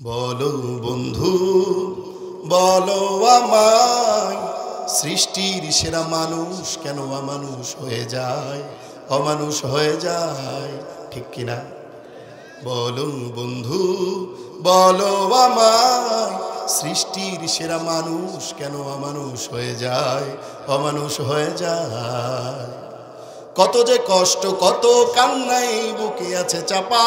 বলো বন্ধু বলো আমায়, সৃষ্টির সেরা মানুষ কেন অমানুষ হয়ে যায়, অমানুষ হয়ে যায়, ঠিক কিনা? বলো বন্ধু বলো আমায়, সৃষ্টির সেরা মানুষ কেন অমানুষ হয়ে যায়, অমানুষ হয়ে যায়। কত যে কষ্ট কত কান্নাই বুকে আছে চাপা,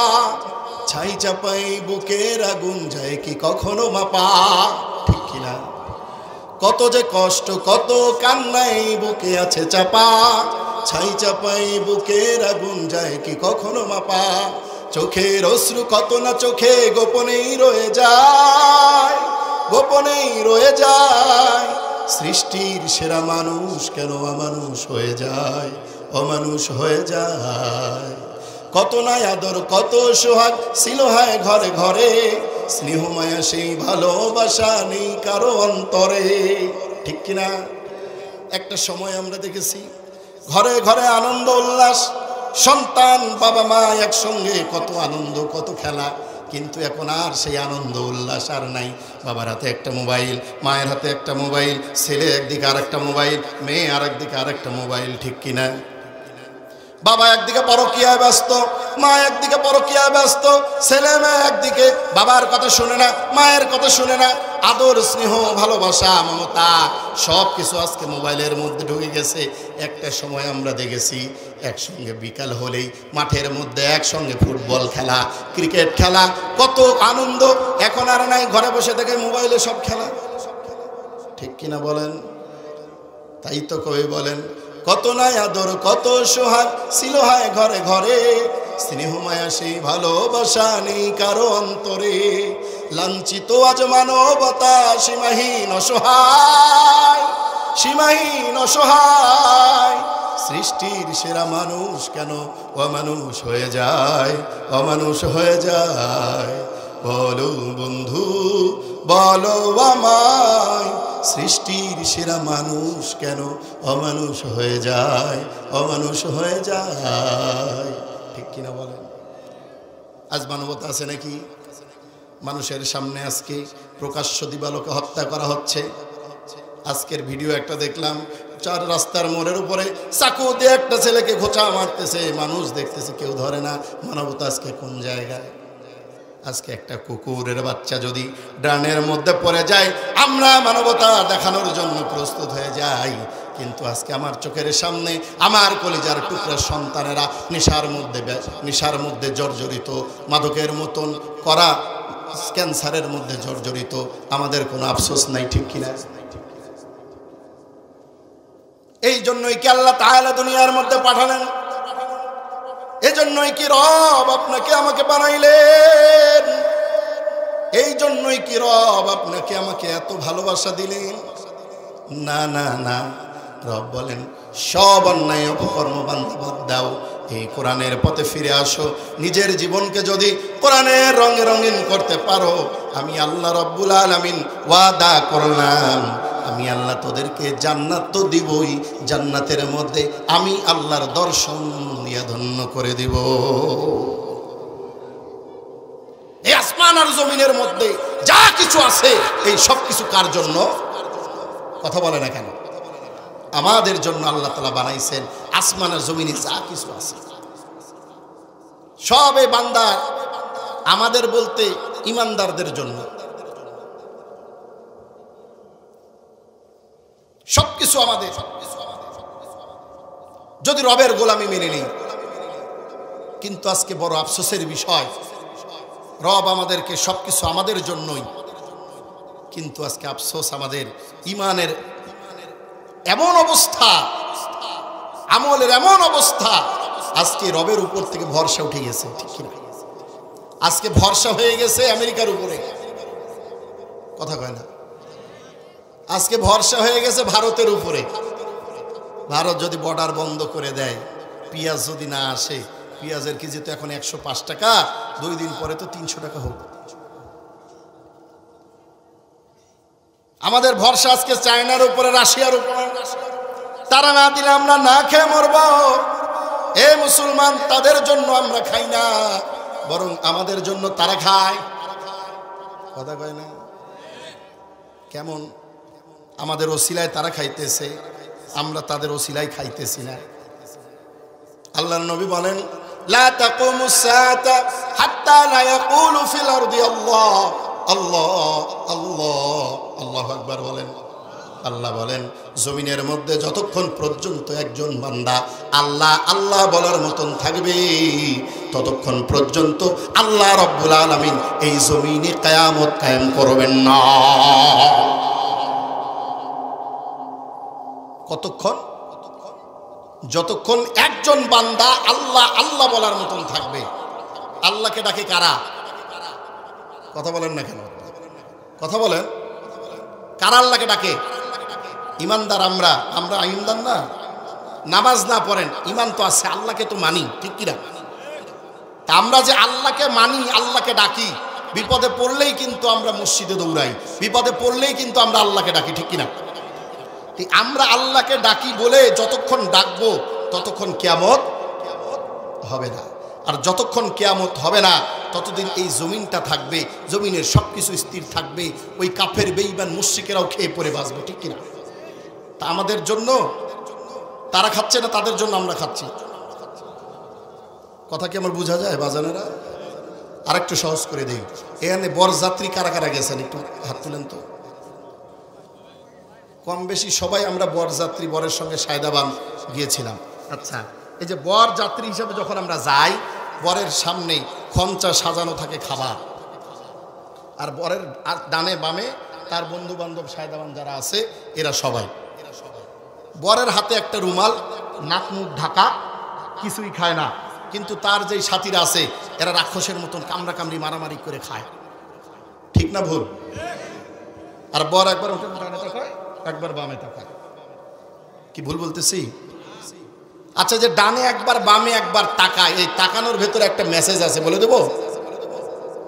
ছাই চাপাই বুকের আগুন যায় কি কখনো মাপা, ঠিক কিনা? কত যে কষ্ট কত কান্নাই বুকে আছে চাপা, ছাই চাপাই বুকের আগুন যায় কি কখনো মাপা। চোখের অশ্রু কত না চোখে গোপনেই রয়ে যায়, গোপনেই রয়ে যায়। সৃষ্টির সেরা মানুষ কেন অমানুষ হয়ে যায়, অমানুষ হয়ে যায়। কত না আদর কত সোহাগ ছিল হায় ঘরে ঘরে, স্নেহ মায়া সেই ভালোবাসা নেই কারো অন্তরে, ঠিক কিনা? একটা সময় আমরা দেখেছি ঘরে ঘরে আনন্দ উল্লাস, সন্তান বাবা মা একসঙ্গে কত আনন্দ কত খেলা, কিন্তু এখন আর সেই আনন্দ উল্লাস আর নাই। বাবার হাতে একটা মোবাইল, মায়ের হাতে একটা মোবাইল, ছেলে একদিকে আর একটা মোবাইল, মেয়ে আর একদিকে আর একটা মোবাইল, ঠিক কিনা? বাবা একদিকে পরকীয়ায় ব্যস্ত, মা একদিকে পরকীয়ায় ব্যস্ত, ছেলে মেয়ে একদিকে বাবার কথা শুনে না, মায়ের কথা শুনে না। আদর স্নেহ ভালোবাসা মমতা সব কিছু আজকে মোবাইলের মধ্যে ঢুকে গেছে। একটা সময় আমরা দেখেছি একসঙ্গে বিকাল হলেই মাঠের মধ্যে একসঙ্গে ফুটবল খেলা, ক্রিকেট খেলা, কত আনন্দ। এখন আর নাই, ঘরে বসে থেকে মোবাইলে সব খেলা, ঠিক কিনা বলেন? তাই তো কবি বলেন, কত না আদর কত সোহাগ ছিল হায় ঘরে ঘরে, স্নেহ মায়া সেই ভালোবাসা নেই কারো অন্তরে। লাঞ্ছিত আজ মানবতা সীমাহীন অসহায়, সীমাহীন অসহায়। সৃষ্টির সেরা মানুষ কেন অমানুষ হয়ে যায়, অমানুষ হয়ে যায়। বলো বন্ধু বলো আমায়, সৃষ্টির সেরা মানুষ কেন অমানুষ হয়ে যায়, অমানুষ হয়ে যায়, ঠিক কিনা বলেন? আজ মানবতা আছে নাকি? মানুষের সামনে আজকে প্রকাশ্য দিবালোকে হত্যা করা হচ্ছে। আজকের ভিডিও একটা দেখলাম, চার রাস্তার মোড়ের উপরে চাকু দিয়ে একটা ছেলেকে খোঁচা মারতেছে, মানুষ দেখতেছে, কেউ ধরে না। মানবতা আজকে কোন জায়গায়? আজকে একটা কুকুরের বাচ্চা যদি ড্রানের মধ্যে পড়ে যায়, আমরা মানবতা দেখানোর জন্য প্রস্তুত হয়ে যাই, কিন্তু আজকে আমার চোখের সামনে আমার কলিজার টুকরা সন্তানেরা নেশার মধ্যে জর্জরিত, মাদকের মতন করা ক্যান্সারের মধ্যে জর্জরিত। আমাদের কোনো আফসোস নাই, ঠিক কিনা? এই জন্যই কি আল্লাহ তাআলা দুনিয়ার মধ্যে পাঠালেন? এজন্যই কি রব আপনাকে আমাকে বানাইলেন? এই জন্যই কি রব আপনাকে আমাকে এত ভালোবাসা দিলেন? না না না, রব বলেন সব অন্যায় অপকর্ম বান্দা বাদ দাও, এই কোরআনের পথে ফিরে আসো। নিজের জীবনকে যদি কোরআনের রঙে রঙিন করতে পারো, আমি আল্লাহ রব্বুল আলামিন ওয়াদা করলাম, আমি আল্লাহ তোদেরকে জান্নাত তো দিবই, জান্নাতের মধ্যে আমি আল্লাহর দর্শন দিয়া ধন্য করে দিব। এই আসমান আর জমিনের মধ্যে যা কিছু আছে, এই সব কিছু কার জন্য? কথা বলে না কেন? আমাদের জন্য আল্লাহ তাআলা বানাইছেন। আসমান আর জমিনে যা কিছু আছে সব এই বান্দা, আমাদের বলতে ইমানদারদের জন্য। সবকিছু আমাদের, যদি রবের গোলামি মেনে নেই। কিন্তু আজকে বড় আফসোসের বিষয়, রব আমাদেরকে সবকিছু আমাদের জন্যই, কিন্তু আজকে আফসোস আমাদের ইমানের এমন অবস্থা, আমলের এমন অবস্থা, আজকে রবের উপর থেকে ভরসা উঠে গেছে, ঠিক কিনা? আজকে ভরসা হয়ে গেছে আমেরিকার উপরে, কথা কয় না? আজকে ভরসা হয়ে গেছে ভারতের উপরে। ভারত যদি বর্ডার বন্ধ করে দেয়, পেঁয়াজ যদি না আসে, পেঁয়াজের কেজি তো এখন 105 টাকা, 2 দিন পরে তো 300 টাকা হোক। আমাদের ভরসা আজকে চায়নার উপরে, রাশিয়ার উপরে। তারা না দিলে আমরা না খেয়ে মরব। এ মুসলমান, তাদের জন্য আমরা খাই না, বরং আমাদের জন্য তারা খায়। কথা কয় না? কেমন আমাদের ওসিলায় তারা খাইতেছে, আমরা তাদের ওসিলায় খাইতেছি না। আল্লাহর নবী বলেন, লা তাকুমুস সাআতা হাত্তা লা ইয়াকুলু ফিল আরদি আল্লাহ আল্লাহ আল্লাহ। আল্লাহু আকবার বলেন। আল্লাহ বলেন, জমিনের মধ্যে যতক্ষণ পর্যন্ত একজন বান্দা আল্লাহ আল্লাহ বলার মতন থাকবে, ততক্ষণ পর্যন্ত আল্লাহ রব্বুল আলামিন এই জমিনে কিয়ামত কায়েম করবেন না। কতক্ষণ? যতক্ষণ একজন বান্দা আল্লাহ আল্লাহ বলার মতন থাকবে। আল্লাহকে ডাকে কারা? কথা বলেন না কেন? কথা বলেন। কারা আল্লাহকে ডাকে? ইমানদার। আমরা ইমানদার না? নামাজ না পড়েন, ইমান তো আছে, আল্লাহকে তো মানি, ঠিক কিনা? তা আমরা যে আল্লাহকে মানি, আল্লাহকে ডাকি, বিপদে পড়লেই কিন্তু আমরা মসজিদে দৌড়াই, বিপদে পড়লেই কিন্তু আমরা আল্লাহকে ডাকি, ঠিক কিনা? আমরা আল্লাহকে ডাকি বলে যতক্ষণ ডাকবো ততক্ষণ কিয়ামত হবে না। আর যতক্ষণ কিয়ামত হবে না ততদিন এই জমিনটা থাকবে, জমিনের সবকিছু স্থির থাকবে, ওই কাফের বেঈমান মুশরিকেরাও খেয়ে পড়ে বাঁচবে, ঠিক কিনা? তা আমাদের জন্য তারা খাচ্ছে না, তাদের জন্য আমরা খাচ্ছি। কথা কি আমার বোঝা যায় বাজানেরা? আরেকটু সহজ করে দেই, এখানে বরযাত্রী কারা কারা গেছেন একটু হাত তুলেন তো। কম বেশি সবাই আমরা বরযাত্রী, বরের সঙ্গে সায়দাবান গিয়েছিলাম। আচ্ছা, এই যে বরযাত্রী হিসাবে যখন আমরা যাই, বরের সামনে খঞ্চা সাজানো থাকে খাবার, আর বরের ডানে বামে তার বন্ধু বান্ধব সায়দাবান যারা আছে এরা সবাই। বরের হাতে একটা রুমাল, নাক মুখ ঢাকা, কিছুই খায় না, কিন্তু তার যেই সাথীরা আছে এরা রাক্ষসের মতন কামড়া কামড়ি মারামারি করে খায়, ঠিক না ভুল? আর বর একবার ওঠে ডানে তাকায়, একবার বামে তাকায়। কি ভুল বলতেছি? আচ্ছা, যে ডানে একবার বামে একবার তাকায়, এই তাকানোর ভেতরে একটা মেসেজ আছে, বলে দেবো?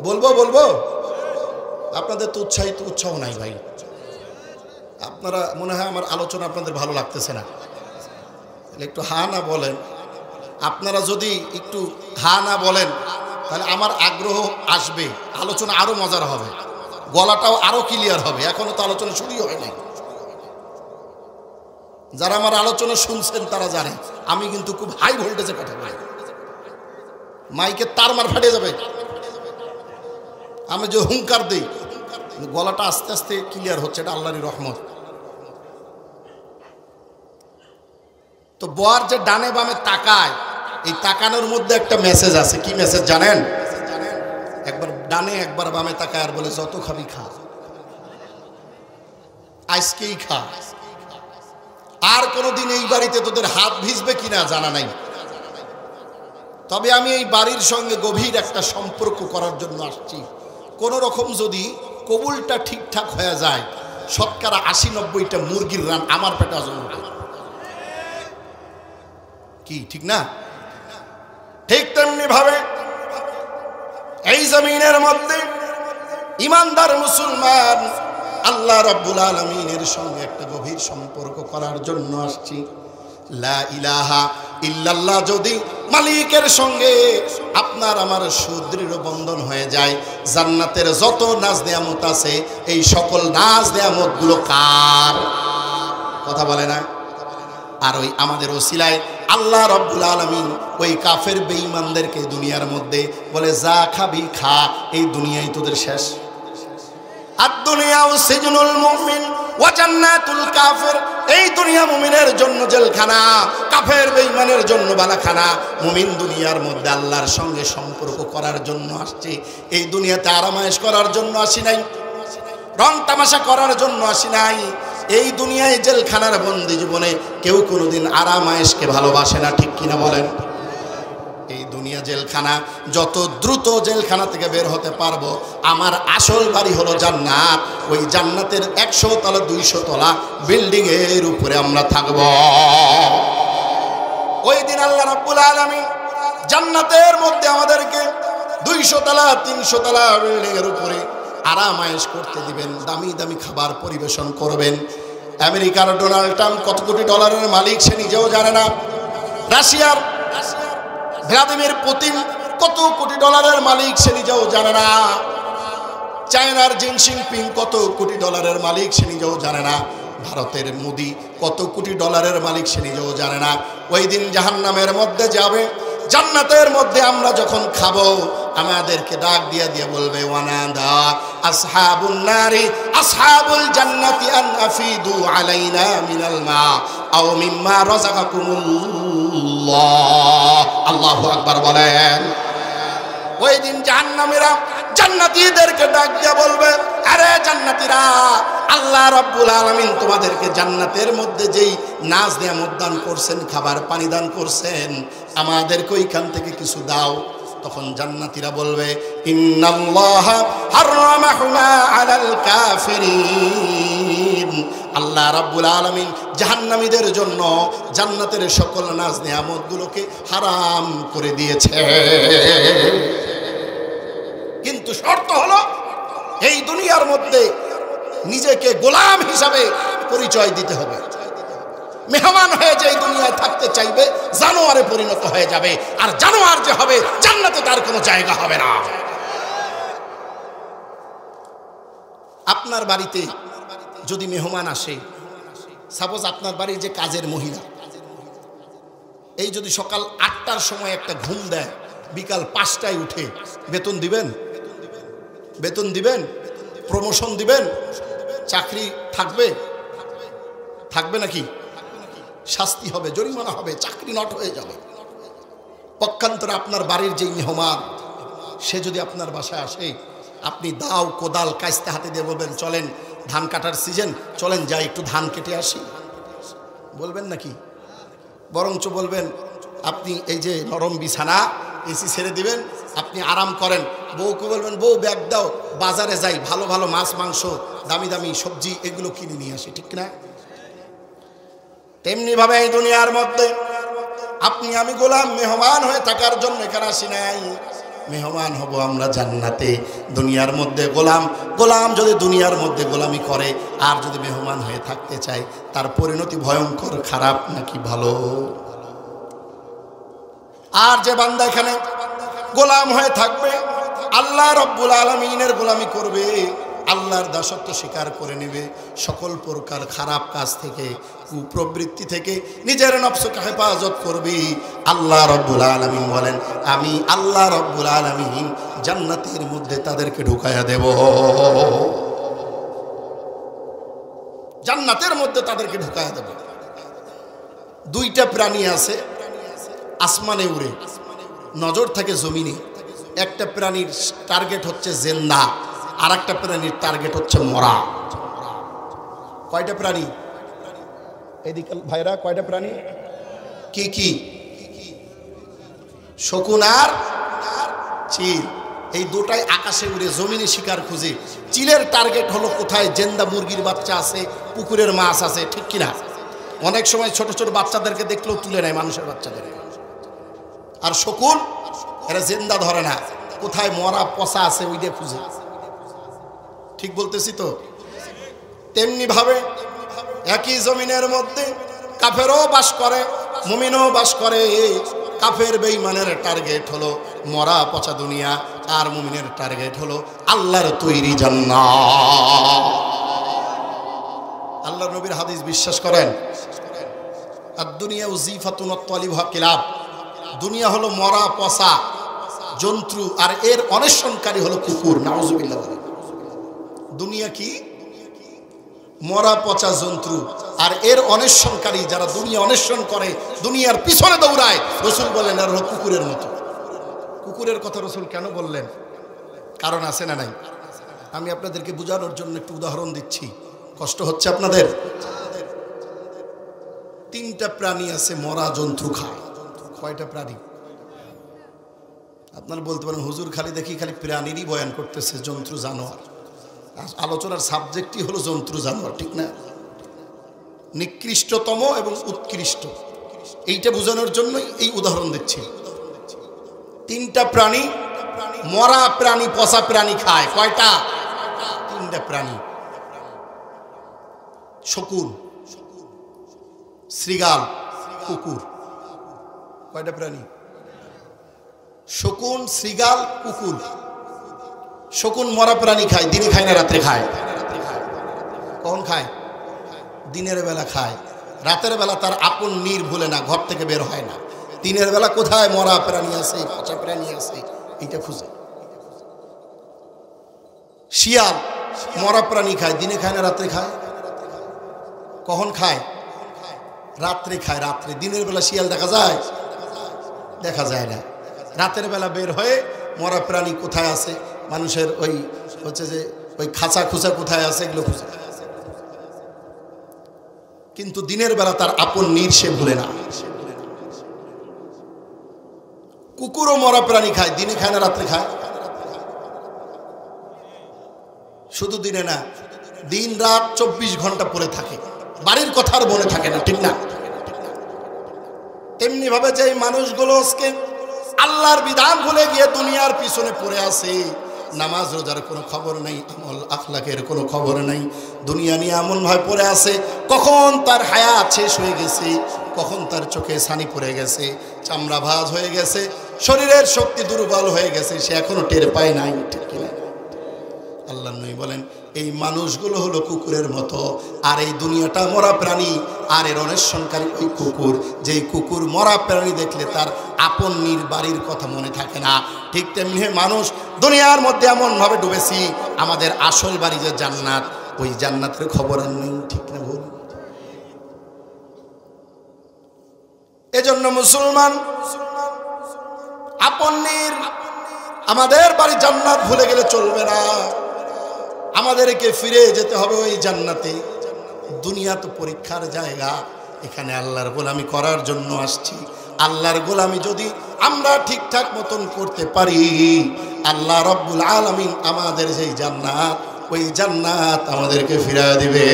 বলবো? আপনাদের তো উৎসাহ নাই ভাই। আপনারা মনে হয় আমার আলোচনা আপনাদের ভালো লাগতেছে না, একটু হা না বলেন। আপনারা যদি একটু হা না বলেন তাহলে আমার আগ্রহ আসবে, আলোচনা আরো মজার হবে, গলাটাও আরো ক্লিয়ার হবে। এখনো তো আলোচনা শুরুই হয় নাই। যারা আমার আলোচনা শুনছেন তারা জানে আমি কিন্তু খুব হাই ভোল্টেজে কথা বলি, মাইকে তার মার ফাটে যাবে, আমি যে হুঙ্কার দিই, গলাটা আস্তে আস্তে ক্লিয়ার হচ্ছে, এটা আল্লাহরই রহমত। তো বর যে ডানে বামে তাকায়, এই তাকানোর মধ্যে একটা মেসেজ আছে। কি মেসেজ জানেন? একবার ডানে একবার বামে তাকায় আর বলে, যত খাবি খা, আজকেই খা, আর কোনোদিন এই বাড়িতে তোদের হাত ভিজবে কিনা জানা নাই, তবে আমি এই বাড়ির সঙ্গে গভীর একটা সম্পর্ক করার জন্য আসছি। কোন রকম যদি কবুলটা ঠিকঠাক হয়ে যায়, শতকরা 80-90টা মুরগির রান আমার পেটে হজম হবে। কি ঠিক না? ঠিক তেমনি ভাবে এই জমিনের মধ্যে ইমানদার মুসলমান আল্লাহ রাব্বুল আলামিনের সঙ্গে একটা গভীর সম্পর্ক করার জন্য আসছি। লা ইলাহা ইল্লাল্লাহ যদি মালিকের সঙ্গে আপনার আমার সুদৃঢ় বন্ধন হয়ে যায়, জান্নাতের যত নাজ নেয়ামত আছে এই সকল নাজ নেয়ামতগুলো কার? কথা বলে না? আর ওই আমাদের ওসিলায় আল্লাহ রাব্বুল আলামিন ওই কাফের বেঈমানদেরকে দুনিয়ার মধ্যে বলে, যা খাবি খা, এই দুনিয়ায় তোদের শেষ। আদ-দুনিয়াউ সিজনুল মুমিন ওয়া জান্নাতুল কাফির। এই দুনিয়া মুমিনের জন্য জেলখানা, কাফের বেঈমানের জন্য বালাখানা। মুমিন দুনিয়ার মধ্যে আল্লাহর সঙ্গে সম্পর্ক করার জন্য আসছে, এই দুনিয়াতে আরামায়েশ করার জন্য আসি নাই, রং তামাশা করার জন্য আসি নাই। এই দুনিয়ায় জেলখানার বন্দি জীবনে কেউ কোনোদিন আরামায়েশকে ভালোবাসে না, ঠিক কিনা বলেন? এই দুনিয়া জেলখানা, যত দ্রুত জেলখানা থেকে বের হতে পারবো, আমার আসল বাড়ি হলো জান্নাত। ওই জান্নাতের 100 তলা 200 তলা বিল্ডিং এর উপরে আমরা থাকবো। ওই দিন আল্লাহ রাব্বুল আলামিন জান্নাতের মধ্যে আমাদেরকে 200 তলা 300 তলা বিল্ডিং এর উপরে আরামায়েশ করতে দিবেন, দামি দামি খাবার পরিবেশন করবেন। আমেরিকার ডোনাল্ড ট্রাম্প কত কোটি ডলারের মালিক সে নিজেও জানে না। রাশিয়ার ভ্লাদিমির পুতিন কত কোটি ডলারের মালিক সে নিজেও জানে না। চায়নার জিনজিনপিং কত কোটি ডলারের মালিক সে নিজেও জানে না, ভারতের মোদি কত কোটি ডলারের মালিক সে নিজেও জানে না। ওই দিন জাহান্নামের মধ্যে যাবে, জান্নাতের মধ্যে আমরা যখন খাবো আমাদেরকে ডাক দিয়ে দিয়ে বলবে ওয়ানাদা আসহাবুন নারি আসহাবুল জান্নাতি আন আফিদু আলাইনা মিনাল মা আও মিম্মা রাযাকাকুমুল্লাহ। আল্লাহু আকবার বলেন। ওই দিন জাহান্নামীরা জান্নাতীদেরকে ডাক দিয়ে বলবে, আরে জান্নাতীরা, আল্লাহ রাব্বুল আলামিন তোমাদেরকে জান্নাতের মধ্যে যেই নাজ নিয়ামত দান করছেন, খাবার পানি দান করছেন, আমাদেরকে ওইখান থেকে কিছু দাও। তখন জান্নাতীরা বলবে ইন্নাল্লাহা হারামাহুমা আলাল কাফিরিন। আল্লাহ রাব্বুল আলামিন জাহান্নামীদের জন্য জান্নাতের সকল নাজ নিয়ামতগুলোকে হারাম করে দিয়েছে। কিন্তু শর্ত হলো এই দুনিয়ার মধ্যে নিজেকে গোলাম হিসাবে পরিচয় দিতে হবে। মেহমান হয়ে যে এই দুনিয়ায় থাকতে চাইবে জানোয়ারে পরিণত হয়ে যাবে, আর জানোয়ার যে হবে জান্নাতে তার কোনো জায়গা হবে না। আপনার বাড়িতে যদি মেহমান আসে, সাপোজ আপনার বাড়ির যে কাজের মহিলা, এই যদি সকাল 8টার সময় একটা ঘুম দেয়, বিকাল 5টায় উঠে, বেতন দিবেন? বেতন দিবেন? প্রমোশন দিবেন? চাকরি থাকবে? থাকবে নাকি? শাস্তি হবে, জরিমানা হবে, চাকরি নট হয়ে যাবে। পক্ষান্তরে আপনার বাড়ির যেই মেহমান, সে যদি আপনার বাসায় আসে, আপনি দাও কোদাল কাস্তে হাতে দিয়ে বলবেন চলেন ধান কাটার সিজন, চলেন যাই একটু ধান কেটে আসি, বলবেন নাকি? বরঞ্চ বলবেন আপনি এই যে নরম বিছানা, এসি ছেড়ে দিবেন, আপনি আরাম করেন। বউকে বলবেন বউ ব্যাগ দাও, বাজারে যাই, ভালো ভালো মাছ মাংস দামি দামি সবজি এগুলো কিনে নিয়ে আসি, ঠিক না? তেমনি ভাবে এই দুনিয়ার মধ্যে আপনি আমি গোলাম মেহমান হয়ে থাকার জন্য এখানে আসি নাই। মেহমান হব আমরা জান্নাতে। দুনিয়ার মধ্যে গোলাম, গোলাম যদি দুনিয়ার মধ্যে গোলামি করে আর যদি মেহমান হয়ে থাকতে চায়, তার পরিণতি ভয়ঙ্কর খারাপ নাকি ভালো? আর যে বান্দা এখানে গোলাম হয়ে থাকবে, আল্লাহ রাব্বুল আলামিনের গোলামি করবে, আল্লাহর দাসত্ব স্বীকার করে নেবে, সকল প্রকার খারাপ কাজ থেকে, কুপ্রবৃত্তি থেকে নিজের নফসকে হেফাজত করবি, আল্লাহ রাব্বুল আলামিন বলেন আমি আল্লাহ রাব্বুল আলামিন জান্নাতের মধ্যে তাদেরকে ঢুকায়া দেব। জান্নাতের মধ্যে তাদেরকে ঢুকায়া দেব। দুইটা প্রাণী আছে আসমানে উড়ে, নজর থাকে জমিনে। একটা প্রাণীর টার্গেট হচ্ছে জিন্দা, আর একটা প্রাণীর টার্গেট হচ্ছে মরা। কয়টা প্রাণী এদিকে ভাইরা? কয়টা প্রাণী? কি কি? শকুন আর চিল, এই দুটাই আকাশে উড়ে জমিনে শিকার খুঁজে। চিলের টার্গেট হলো কোথায় জিন্দা মুরগির বাচ্চা আছে, পুকুরের মাছ আছে, ঠিক কিনা? অনেক সময় ছোট ছোট বাচ্চাদেরকে দেখলেও তুলে নেয়, মানুষের বাচ্চাদেরকে। আর শকুন এরা জিন্দা ধরে না, কোথায় মরা পচা আছে ওইটা খুঁজে। ঠিক বলতেছি তো? তেমনি ভাবে একই জমিনের মধ্যে কাফেরও বাস করে, মুমিনও বাস করে। কাফের বেঈমানের টার্গেট হলো মরা পচা দুনিয়া, আর মুমিনের টার্গেট হলো আল্লাহর তৈরি জান্নাত। আল্লাহর নবীর হাদিস বিশ্বাস করেন, আদ-দুনিয়া উযীফাতুন ওয়াত-তালিবুহা কিলাব। দুনিয়া হলো মরা পচা জন্তু, আর এর অন্বেষণকারী হলো কুকুর। নাউযুবিল্লাহ। দুনিয়া কি? মরা পচা জন্তু, আর এর অন্বেষণকারী যারা দুনিয়া অন্বেষণ করে, দুনিয়ার পিছনে দৌড়ায়, রাসূল বলেন আর হলো কুকুরের মতো। কুকুরের কথা রাসূল কেন বললেন? কারণ আছে না নাই? আমি আপনাদেরকে বোঝানোর জন্য একটু উদাহরণ দিচ্ছি, কষ্ট হচ্ছে আপনাদের? তিনটা প্রাণী আছে মরা জন্তু খায়। কয়টা প্রাণী? আপনারা বলতে পারেন হুজুর খালি দেখি খালি প্রাণীরই বয়ান করতেছে, জন্তু জানোয়ার। আলোচনার সাবজেক্টই হলো জন্তু জানোয়ার, ঠিক না? নিকৃষ্টতম এবং উৎকৃষ্ট, এইটা বোঝানোর জন্যই এই উদাহরণ দিচ্ছি। তিনটা প্রাণী, মরা প্রাণী পচা প্রাণী খায়। কয়টা? তিনটা প্রাণী। শকুন, শৃগাল, কুকুর। কয়টা প্রাণী? শকুন, শৃগাল, কুকুর। শকুন মরা প্রাণী খায়, দিনে খায় না রাত্রে খায়? কখন খায়? দিনের বেলা খায়। রাতের বেলা তার আপন নীর ভুলে না, ঘর থেকে বের হয় না। দিনের বেলা কোথায় মরা প্রাণী আছে, পচা প্রাণী আছে, এইটা খুঁজে। শিয়াল মরা প্রাণী খায়, দিনে খায় না রাত্রে খায়? কখন খায়? রাত্রে খায়। রাত্রে। দিনের বেলা শিয়াল দেখা যায়? দেখা যায় না। রাতের বেলা বের হয়ে মরা প্রাণী কোথায় আছে, মানুষের ওই হচ্ছে যে ওই খাঁচা খুচা কোথায় আছে এগুলো খুঁজে। কিন্তু দিনের বেলা তার আপন নীর সে ভুলে না। কুকুরও মরা প্রাণী খায়, দিনে খায় না রাত্রে খায়? শুধু দিনে না, দিন রাত 24 ঘন্টা পড়ে থাকে, বাড়ির কথা আর মনে থাকে না, ঠিক না? তেমনি ভাবে যে মানুষগুলো আজকে আল্লাহর বিধান ভুলে গিয়ে দুনিয়ার পিছনে পড়ে আছে, নামাজ রোজার কোনো খবর নেই, আমল আখলাকের কোনো খবর নেই, দুনিয়া নিয়ে এমন ভাবে পড়ে আছে, কখন তার হায়াত শেষ হয়ে গেছে, কখন তার চোখে ছানি পড়ে গেছে, চামড়া ভাঁজ হয়ে গেছে, শরীরের শক্তি দুর্বল হয়ে গেছে, সে এখনো টের পায় নাই, ঠিক কিনা? আল্লাহ নবী বলেন এই মানুষগুলো হলো কুকুরের মতো, আর এই দুনিয়াটা মরা প্রাণী, আর এর অন্বেষণকারী ওই কুকুর, যেই কুকুর মরা প্রাণী দেখলে তার আপন নীর বাড়ির কথা মনে থাকে না। ঠিক তেমনি মানুষ দুনিয়ার মধ্যে এমন ভাবে ডুবেছি, আমাদের আসল বাড়ি যে জান্নাত, ওই জান্নাতের খবর আর নেই, ঠিক না বল? এজন্য মুসলমান আপন নীর, আমাদের বাড়ি জান্নাত ভুলে গেলে চলবে না, আমাদেরকে ফিরে যেতে হবে ওই জান্নাতে। দুনিয়া তো পরীক্ষার জায়গা, এখানে আল্লাহর গোলামি করার জন্য আসছি। আল্লাহর গোলামি যদি আমরা ঠিকঠাক মতন করতে পারি, আল্লাহ রাব্বুল আলামিন আমাদের যেই জান্নাত, ওই জান্নাত আমাদেরকে ফিরিয়ে দিবে।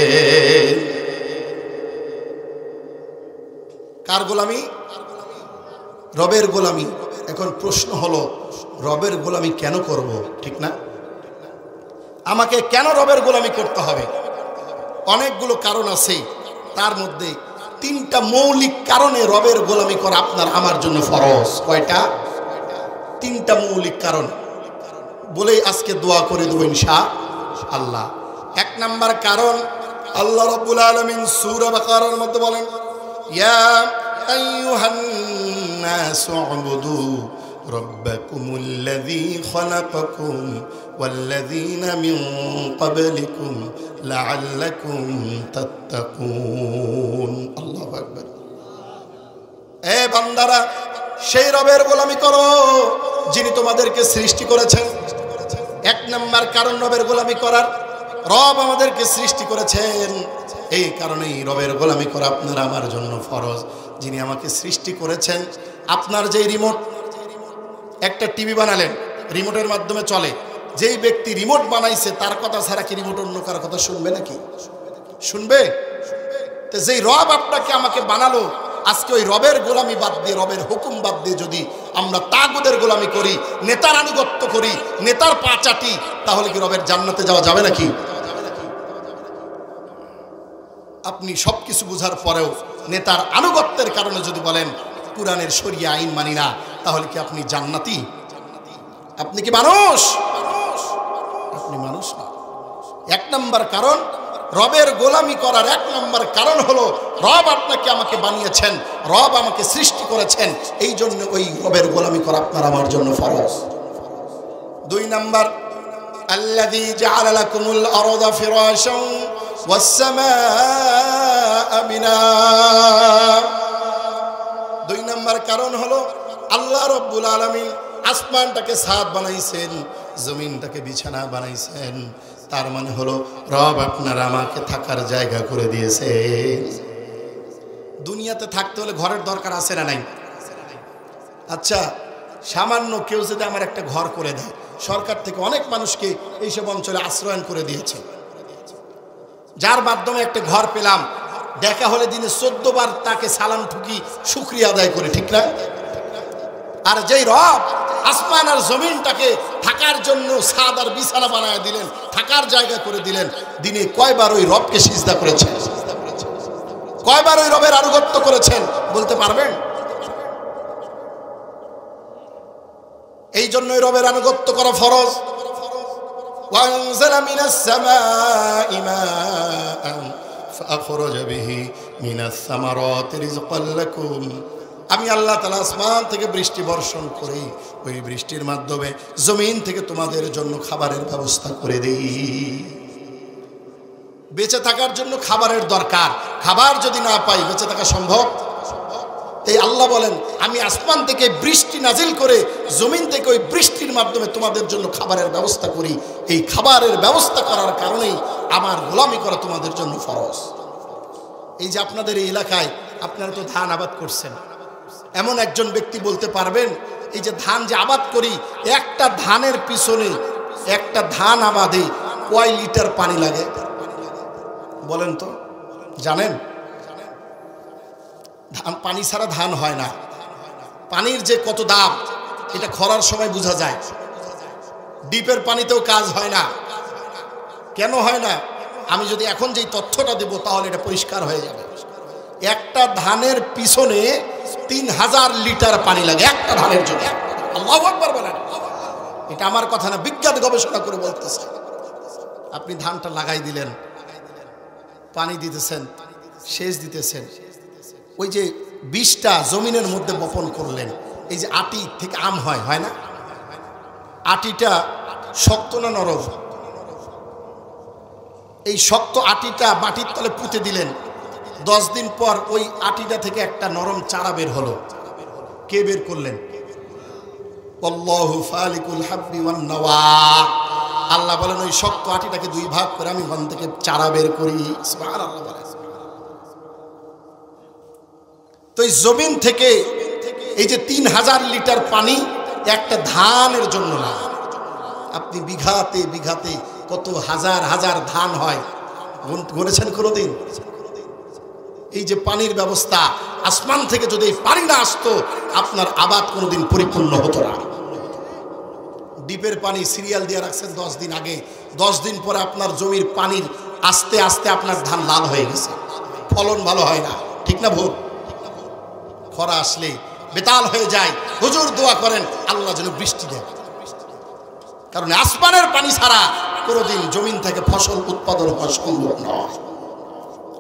কার গোলামি? রবের গোলামি। এখন প্রশ্ন হলো, রবের গোলামি কেন করব, ঠিক না? আমাকে কেন রবের গোলামি করতে হবে? অনেকগুলো কারণ আছে, তার মধ্যে 3টা মৌলিক কারণে রবের গোলামি করা আপনার আমার জন্য ফরজ। কয়টা? 3টা মৌলিক কারণ বলেই আজকে দোয়া করে দেব ইনশাআল্লাহ। 1 নাম্বার কারণ, আল্লাহ রাব্বুল আলামিন সূরা বাকারার মধ্যে বলেন, ইয়া আইয়ুহান নাসু উবুদু রাব্বাকুমুল্লাযী খালাকাকুম ওয়াল্লাযীনা মিন ক্বাবলিকুম লাআল্লাকুম তাত্তাকুন। আল্লাহু আকবার। এ বান্দারা, সেই রবের গোলামি করো যিনি তোমাদেরকে সৃষ্টি করেছেন। 1 নাম্বার কারণ রবের গোলামি করার, রব আমাদেরকে সৃষ্টি করেছেন, এই কারণেই রবের গোলামি করা আপনার আমার জন্য ফরজ। যিনি আমাকে সৃষ্টি করেছেন, আপনার যেই রিমোট, একটা টিভি বানালেন, রিমোটের মাধ্যমে চলে, যেই ব্যক্তি রিমোট বানাইছে তার কথা ছাড়া কি রিমোট অন্য কার কথা শুনবে নাকি? শুনবে? তো যেই রব আপনাকে আমাকে বানালো, আজকে ওই রবের গোলামি বাদ দিয়ে, রবের হুকুম বাদ দিয়ে যদি আমরা তাগুদের গোলামি করি, নেতার আনুগত্য করি, নেতার পা চাটি, তাহলে কি রবের জান্নাতে যাওয়া যাবে নাকি? আপনি সবকিছু বুঝার পরেও নেতার আনুগত্যের কারণে যদি বলেন কুরআনের শরিয়া আইন মানি না, তাহলে কি আপনি জান্নাতি? আপনি কি মানুষ? আপনি মানুষ না। 1 নাম্বার কারণ, রবের গোলামি করার 1 নাম্বার কারণ হলো রব আপনাকে আমাকে বানিয়েছেন, রব আমাকে সৃষ্টি করেছেন, এই জন্য ওই রবের গোলামি করা আপনার আমার জন্য ফরজ। 2 নাম্বার, আল্লাযী জাআলা লাকুমুল আরদা ফিরাশান ওয়াস সামাআ বিনা। 2 নাম্বার কারণ হলো আল্লাহ রাব্বুল আলামিন আসমানটাকে ছাদ বানাইছেন, জমিনটাকে বিছানা বানাইছেন। তার মানে হলো রব আপনার আমাকে থাকার জায়গা করে দিয়েছে। দুনিয়াতে থাকতে হলে ঘরের দরকার আছে না নাই? আচ্ছা, সামান্য কেউ যদি আমার একটা ঘর করে দেয়, সরকার থেকে অনেক মানুষকে এইসব অঞ্চলে আশ্রয়ন করে দিয়েছে, যার মাধ্যমে একটা ঘর পেলাম, দেখা হলে দিনে 14 বার তাকে সালাম ঠুকি শুকরিয়া আদায় করে, ঠিক না? আর যেই রব আসমান আর জমিনটাকে থাকার জন্য ছাদ আর বিছানা বানায় দিলেন, থাকার জায়গা করে দিলেন, দিনে কয়বার ওই রবকে সিজদা করেছেন? কয়বার ওই রবের আনুগত্য করেছেন বলতে পারবেন? এই জন্যই রবের আনুগত্য করা ফরজ। وأنزل من السماء ماء فأخرج به من الثمرات رزقا لكم আমি আল্লাহ তাআলা আসমান থেকে বৃষ্টি বর্ষণ করি, ওই বৃষ্টির মাধ্যমে জমিন থেকে তোমাদের জন্য খাবারের ব্যবস্থা করে দেই। বেঁচে থাকার জন্য খাবারের দরকার, খাবার যদি না পাই বেঁচে থাকা সম্ভব? এই আল্লাহ বলেন আমি আসমান থেকে বৃষ্টি নাজিল করে জমিন থেকে ওই বৃষ্টির মাধ্যমে তোমাদের জন্য খাবারের ব্যবস্থা করি। এই খাবারের ব্যবস্থা করার কারণেই আমার গোলামি করা তোমাদের জন্য ফরজ। এই যে আপনাদের এই এলাকায় আপনারা তো ধান আবাদ করছেন, এমন একজন ব্যক্তি বলতে পারবেন এই যে ধান যে আবাদ করি, একটা ধানের পিছনে একটা ধান আবাদে কয় লিটার পানি লাগে বলেন তো? জানেন? ধান পানি ছাড়া ধান হয় না। পানির যে কত দাম এটা খরার সময় বোঝা যায়। ডিপের পানিতেও কাজ হয় না। কেন হয় না? আমি যদি এখন যেই তথ্যটা দেব তাহলে এটা পরিষ্কার হয়ে যাবে। একটা ধানের পিছনে 3000 লিটার পানি লাগে একটা ধানের জন্য। আল্লাহু আকবার বলেন। এটা আমার কথা না, বিজ্ঞান গবেষণা করে বলতেছে। আপনি ধানটা লাগাই দিলেন, পানি দিতেছেন, সেচ দিতেছেন, ওই যে বীজটা জমিনের মধ্যে বপন করলেন, এই যে আটি থেকে আম হয়, হয় না? আটিটা শক্ত না নরম? এই শক্ত আটিটা মাটির তলে পুঁতে দিলেন, 10 দিন পর ওই আটিটা থেকে একটা নরম চারা বের হলো। কে বের করলেন? আল্লাহু ফালিকুল হাব্বি ওয়ান নাওয়া। আল্লাহ বলেন ওই শক্ত আটিটাকে 2 ভাগ করে আমি ওখান থেকে চারা বের করি। সুবহানাল্লাহ বলেন। তো এই জমিন থেকে এই যে 3000 লিটার পানি একটা ধানের জন্য লাগে। আপনি বিঘাতে বিঘাতে কত হাজার হাজার ধান হয়, গণেছেন কোনোদিন? এই যে পানির ব্যবস্থা, আসমান থেকে যদি এই পানি না আসতো আপনার আবাদ কোনোদিন পরিপূর্ণ হতো না। ডিপের পানি সিরিয়াল দিয়ে রাখছেন 10 দিন আগে, 10 দিন পরে আপনার জমির পানির আস্তে আস্তে আপনার ধান লাল হয়ে গেছে, ফলন ভালো হয় না, ঠিক না ভুল? খরা আসলে বেতাল হয়ে যায়। হুজুর দোয়া করেন আল্লাহ যেন বৃষ্টি দেয়, কারণ আসমানের পানি ছাড়া কোনোদিন জমিন থেকে ফসল উৎপাদন হওয়া সম্ভব নয়।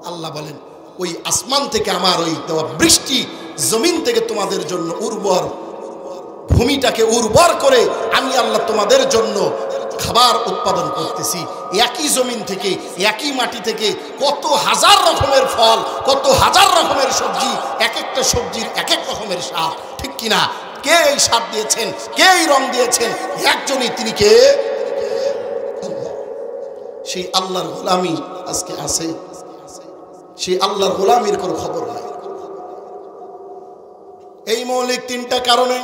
আল্লাহ বলেন ওই আসমান থেকে আমার ওই দেওয়া বৃষ্টি জমিন থেকে তোমাদের জন্য উর্বর ভূমিটাকে উর্বর করে আমি আল্লাহ তোমাদের জন্য খাবার উৎপাদন করতেছি। একই জমিন থেকে একই মাটি থেকে কত হাজার রকমের ফল, কত হাজার রকমের সবজি, এক একটা সবজির এক এক রকমের স্বাদ, ঠিক কিনা? কে এই স্বাদ দিয়েছেন, কে এই রং দিয়েছেন? একজনই, তিনি কে? সেই আল্লাহর গোলামি আজকে আছে, সেই আল্লাহর গোলামির কোনো খবর নাই। এই মৌলিক 3টা কারণে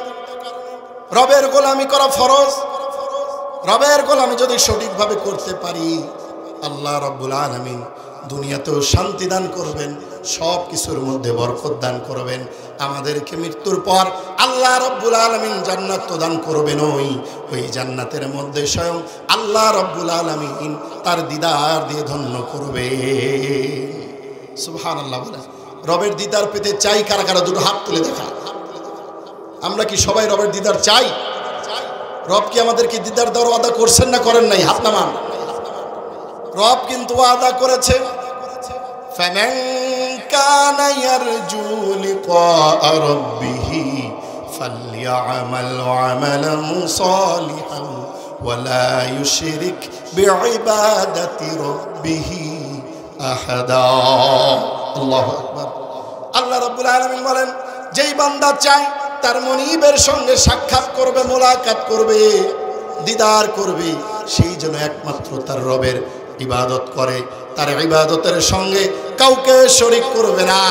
রবের গোলামি করা ফরজ। রবের গোলামি যদি সঠিকভাবে করতে পারি আল্লাহ রাব্বুল আলামিন দুনিয়াতেও শান্তি দান করবেন, সব কিছুর মধ্যে বরকত দান করবেন। আমাদেরকে মৃত্যুর পর আল্লাহ রাব্বুল আলামিন জান্নাত তো দান করবেন, ওই জান্নাতের মধ্যে স্বয়ং আল্লাহ রাব্বুল আলামিন তার দিদার দিয়ে ধন্য করবে। সুবহানাল্লাহ বলেন। রবের দিদার পেতে চাই কারা কারা? দুটো হাত তুলে দেখা। আমরা কি সবাই রবের দিদার চাই? রব কি আমাদেরকে দিদার দেওয়ার ওয়াদা করছেন না করেন নাই? হাত নামান। রব কিন্তু ওয়াদা করেছে, ফামান কানা ইয়ারজু লিকা রাব্বিহি ফালইআমাল আমালান সালিহান ওয়ালা ইউশরিক বিইবাদাতি রাব্বিহি আহাদা। আল্লাহু আকবার। আল্লাহ রাব্বুল আলামিন বলেন যেই বান্দা চায় তার মনিবের সঙ্গে সাক্ষাৎ করবে, মোলাকাত করবে, দিদার করবে, সেই জন্য একমাত্র তার রবের ইবাদত করে। তার ইবাদতের সঙ্গে কাউকে শরীক করবে না,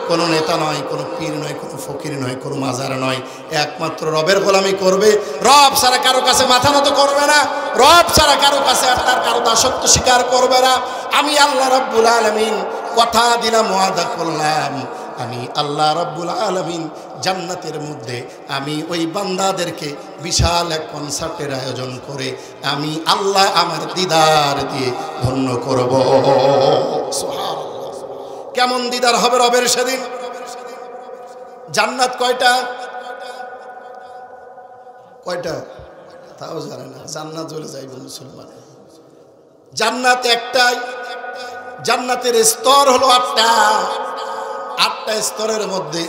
কোনো নেতা নয়, কোনো পীর নয়, কোনো ফকির নয়, কোনো মাজার নয়, একমাত্র রবের গোলামি করবে। রব ছাড়া কারো কাছে মাথা নত করবে না, রব ছাড়া কারো কাছে আপনার কারো দাসত্ব স্বীকার করবে না। আমি আল্লাহ রাব্বুল আলামিন কথা দিলাম, ওয়াদা করলাম, আমি আল্লাহ রাব্বুল আলামিন জান্নাতের মধ্যে আমি ওই বান্দাদেরকে বিশাল এক কনসার্টের আয়োজন করে আমি আল্লাহ আমার দিদার দিয়ে ধন্য করব। সুবহানাল্লাহ। কেমন দিদার হবে রবের সেদিন? জান্নাত কয়টা? কয়টা তাও জানে না। জান্নাত চলে যাইবে মুসলমান। জান্নাত একটাই, জান্নাতের স্তর হলো 8টা। 8টা স্তরের মধ্যে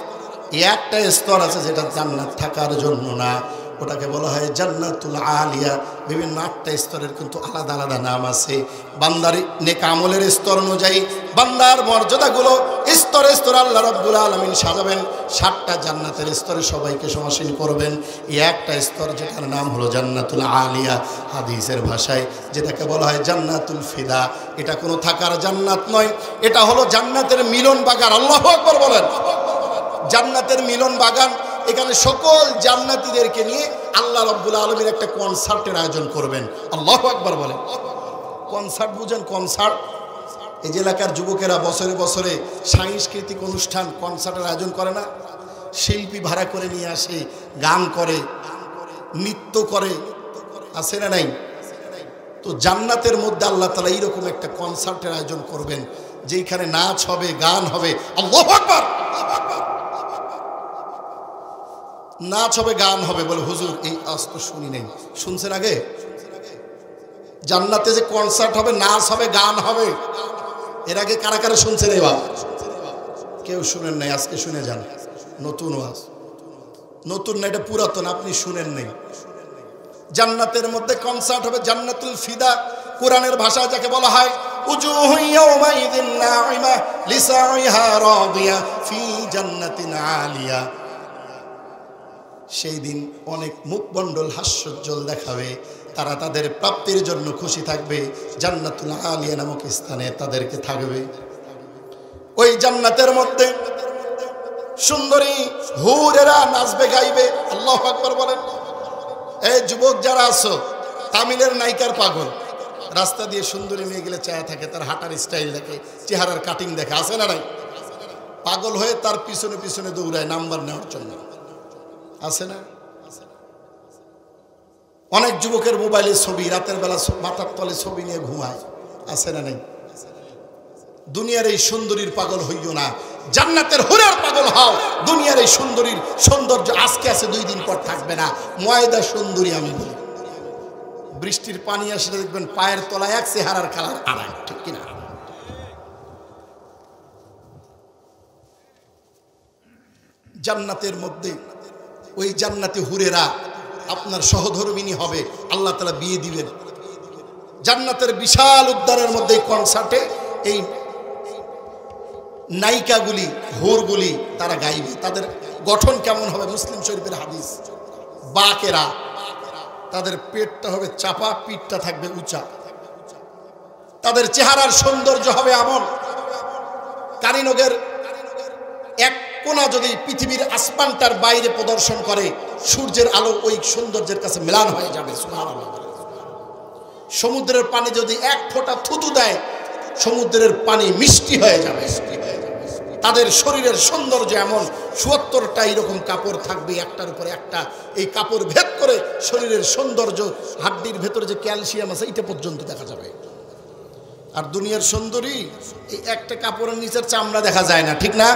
একটা স্তর আছে যেটা জান্নাত থাকার জন্য না, ওটাকে বলা হয় জান্নাতুল আলিয়া। বিভিন্ন 8টা স্তরের কিন্তু আলাদা আলাদা নাম আছে। বান্দার নেক আমলের স্তর অনুযায়ী বান্দার মর্যাদাগুলো স্তরে স্তরে আল্লাহ রাব্বুল আলামিন সাজাবেন। 7টা জান্নাতের স্তরে সবাইকে সমাসীন করবেন। এই একটা স্তর যেটার নাম হলো জান্নাতুল আলিয়া, হাদিসের ভাষায় যেটাকে বলা হয় জান্নাতুল ফিদা। এটা কোনো থাকার জান্নাত নয়, এটা হলো জান্নাতের মিলন বাগান। আল্লাহু আকবার বলেন। জান্নাতের মিলন বাগান, এখানে সকল জান্নাতীদেরকে নিয়ে আল্লাহ রাব্বুল আলামিন একটা কনসার্টের আয়োজন করবেন। আল্লাহু আকবার বলেন। কনসার্ট বুঝেন? কনসার্ট, এই যে এলাকার যুবকেরা বছরে বছরে সাংস্কৃতিক অনুষ্ঠান কনসার্টের আয়োজন করে না, শিল্পী ভাড়া করে নিয়ে আসে, গান করে, নৃত্য করে, আছে না নাই? তো জান্নাতের মধ্যে আল্লাহ তাআলা এইরকম একটা কনসার্টের আয়োজন করবেন যেখানে নাচ হবে, গান হবে। আল্লাহু আকবার। নাচ হবে, গান হবে। বলে হুজুর এই আজ তো শুনি নাই, শুনছেন আগে? জান্নাতে যে কনসার্ট হবে, নাচ হবে, গান হবে, এর আগে কারা কারা শুনছেন? এবার কেউ শুনেন নাই, আজকে শুনে যান। নতুন ওয়াজ, নতুন না, এটা পুরাতন, আপনি শুনেন নাই। জান্নাতের মধ্যে কনসার্ট হবে, জান্নাতুল ফিদা। কোরআনের ভাষায় যাকে বলা হয় উজুহু ইয়াওমাইযিন নাঈমা লিসাইহা রাদিয়া ফি জান্নাতিন আলিয়া। সেই দিন অনেক মুখমণ্ডল হাস্যোজ্জ্বল দেখাবে, তারা তাদের প্রাপ্তির জন্য খুশি থাকবে। জান্নাতুল আলিয়া নামক স্থানে তাদেরকে থাকবে। ওই জান্নাতের মধ্যে সুন্দরী হুরেরা নাচবে, গাইবে। আল্লাহু আকবার বলেন। এই যুবক যারা আছো, তামিলের নায়িকার পাগল, রাস্তা দিয়ে সুন্দরী মেয়ে গেলে চায়া থাকে, তার হাঁটার স্টাইল দেখে, চেহারার কাটিং দেখে, আছে না নাই? পাগল হয়ে তার পিছনে পিছনে দৌড়ায় নাম্বার নেওয়ার জন্য, আছে না? অনেক যুবকের মোবাইলে ছবি, রাতের বেলা মাথার তলে ছবি নিয়ে ঘুমায়, আছে না নাই? দুনিয়ার এই সুন্দরীর পাগল হইও না, জান্নাতের হুরের পাগল হও। দুনিয়ার এই সুন্দরীর সৌন্দর্য আজকে আছে, 2 দিন পর থাকবে না। ময়দা সুন্দরী আমি বলি, বৃষ্টির পানি আসলে দেখবেন পায়ের তলায় এক, চেহারার কালার আর এক, ঠিক কিনা? জান্নাতের মধ্যে ওই জান্নাতি হুরেরা আপনার সহধর্মিনী হবে, আল্লাহ তাআলা বিয়ে দিবেন। জান্নাতের বিশাল উদ্যানের মধ্যে কনসার্টে এই নায়িকাগুলি, হুরগুলি তারা গাইবে। তাদের গঠন কেমন হবে? মুসলিম শরীফের হাদিস, বাকেরা, তাদের পেটটা হবে চাপা, পিঠটা থাকবে উঁচা। তাদের চেহারার সৌন্দর্য হবে এমন, কারিনগের এক কোনা যদি পৃথিবীর আসমানটার বাইরে প্রদর্শন করে, সূর্যের আলো ওই সৌন্দর্যের কাছে মিলান হয়ে যাবে। সুবহানাল্লাহ। সমুদ্রের পানি যদি 1 ফোঁটা থুতু দেয়, সমুদ্রের পানি মিষ্টি হয়ে যাবে। তাদের শরীরের সৌন্দর্য এমন, ৭৪টা এরকম কাপড় থাকবে, একটার উপরে একটা। এই কাপড় ভেদ করে শরীরের সৌন্দর্য, হাড্ডির ভেতরে যে ক্যালসিয়াম আছে এটা পর্যন্ত দেখা যাবে। আর দুনিয়ার সুন্দরী এই একটা কাপড়ের নিচের চামড়া দেখা যায় না, ঠিক না?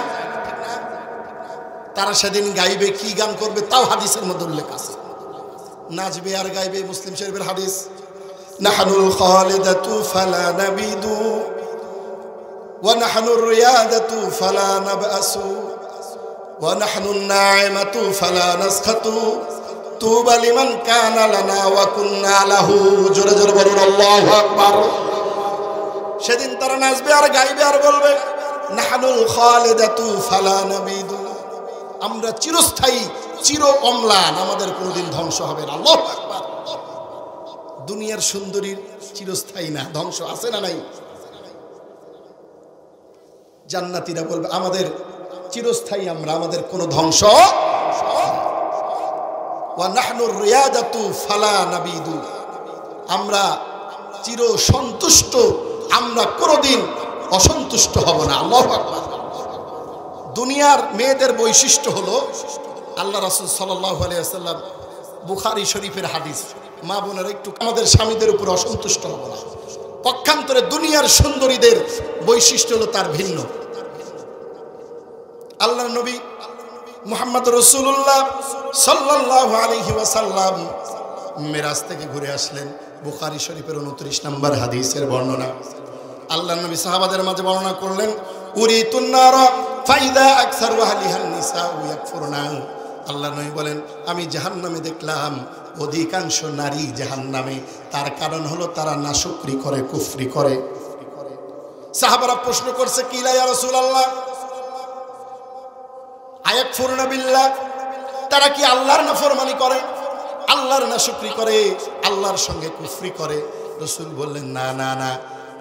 তারা সেদিন গাইবে, কি গান করবে তাও হাদিসের মধ্যে উল্লেখ আছে। নাচবে আর গাইবে, মুসলিম শরীফের হাদিস। নাহনুল খালিদাতু ফালা নাবিদু ওয়া নাহনুর রিয়াদাতু ফালা নাবআসু ওয়া নাহনুন নাঈমাতু ফালা নাসখাতু তুবা লিমান কানা লানা ওয়া কুন্না লাহু। জোরে জোরে বলুন আল্লাহু আকবার। সেদিন তারা নাচবে আর গাইবে আর বলবে নাহনুল খালিদাতু ফালা নাবিদু, আমরা চিরস্থায়ী, চির অম্লান, আমাদের কোনোদিন ধ্বংস হবে না। আল্লাহু আকবার। দুনিয়ার সুন্দরীর চিরস্থায়ী না, ধ্বংস আছে না নাই? জান্নাতীরা বলবে আমাদের চিরস্থায়ী, আমরা, আমাদের কোনো ধ্বংস। ওয়া নাহনুর রিয়াদাতু ফালা নাবিদু, আমরা চির সন্তুষ্ট, আমরা কোনোদিন অসন্তুষ্ট হব না। আল্লাহু আকবার। দুনিয়ার মেয়েদের বৈশিষ্ট্য হলো, আল্লাহ রাসূল সাল্লাল্লাহু আলাইহি ওয়াসাল্লাম, বুখারী শরীফের হাদিস, মা বোনেরা একটু আমাদের স্বামীদের উপর অসন্তুষ্ট হব না। পক্ষান্তরে দুনিয়ার সুন্দরীদের বৈশিষ্ট্য হলো তার ভিন্ন। আল্লাহর নবী মুহাম্মদ রাসূলুল্লাহ সাল্লাল্লাহু আলাইহি ওয়াসাল্লাম মেরাজ থেকে ঘুরে আসলেন। বুখারী শরীফের 29 নম্বর হাদিসের বর্ণনা। আল্লাহর নবী সাহাবাদের মাঝে বর্ণনা করলেন, উরিতুন নার ফাইদা আকসারু আহলিহান নিসাউ ইয়াকফুরনা। আল্লাহর নবী বলেন, আমি জাহান্নামে দেখলাম অধিকাংশ নারী জাহান্নামে, তার কারণ হলো তারা নাশুকরি করে, কুফরি করে। সাহাবারা প্রশ্ন করছে, কিলা ইয়া রাসূলুল্লাহ, আয়াকফুরনা বিল্লাহ, তারা কি আল্লাহর নাফরমানি করে, আল্লাহর নাশুকরি করে, আল্লাহর সঙ্গে কুফরি করে? রাসূল বললেন, না না না,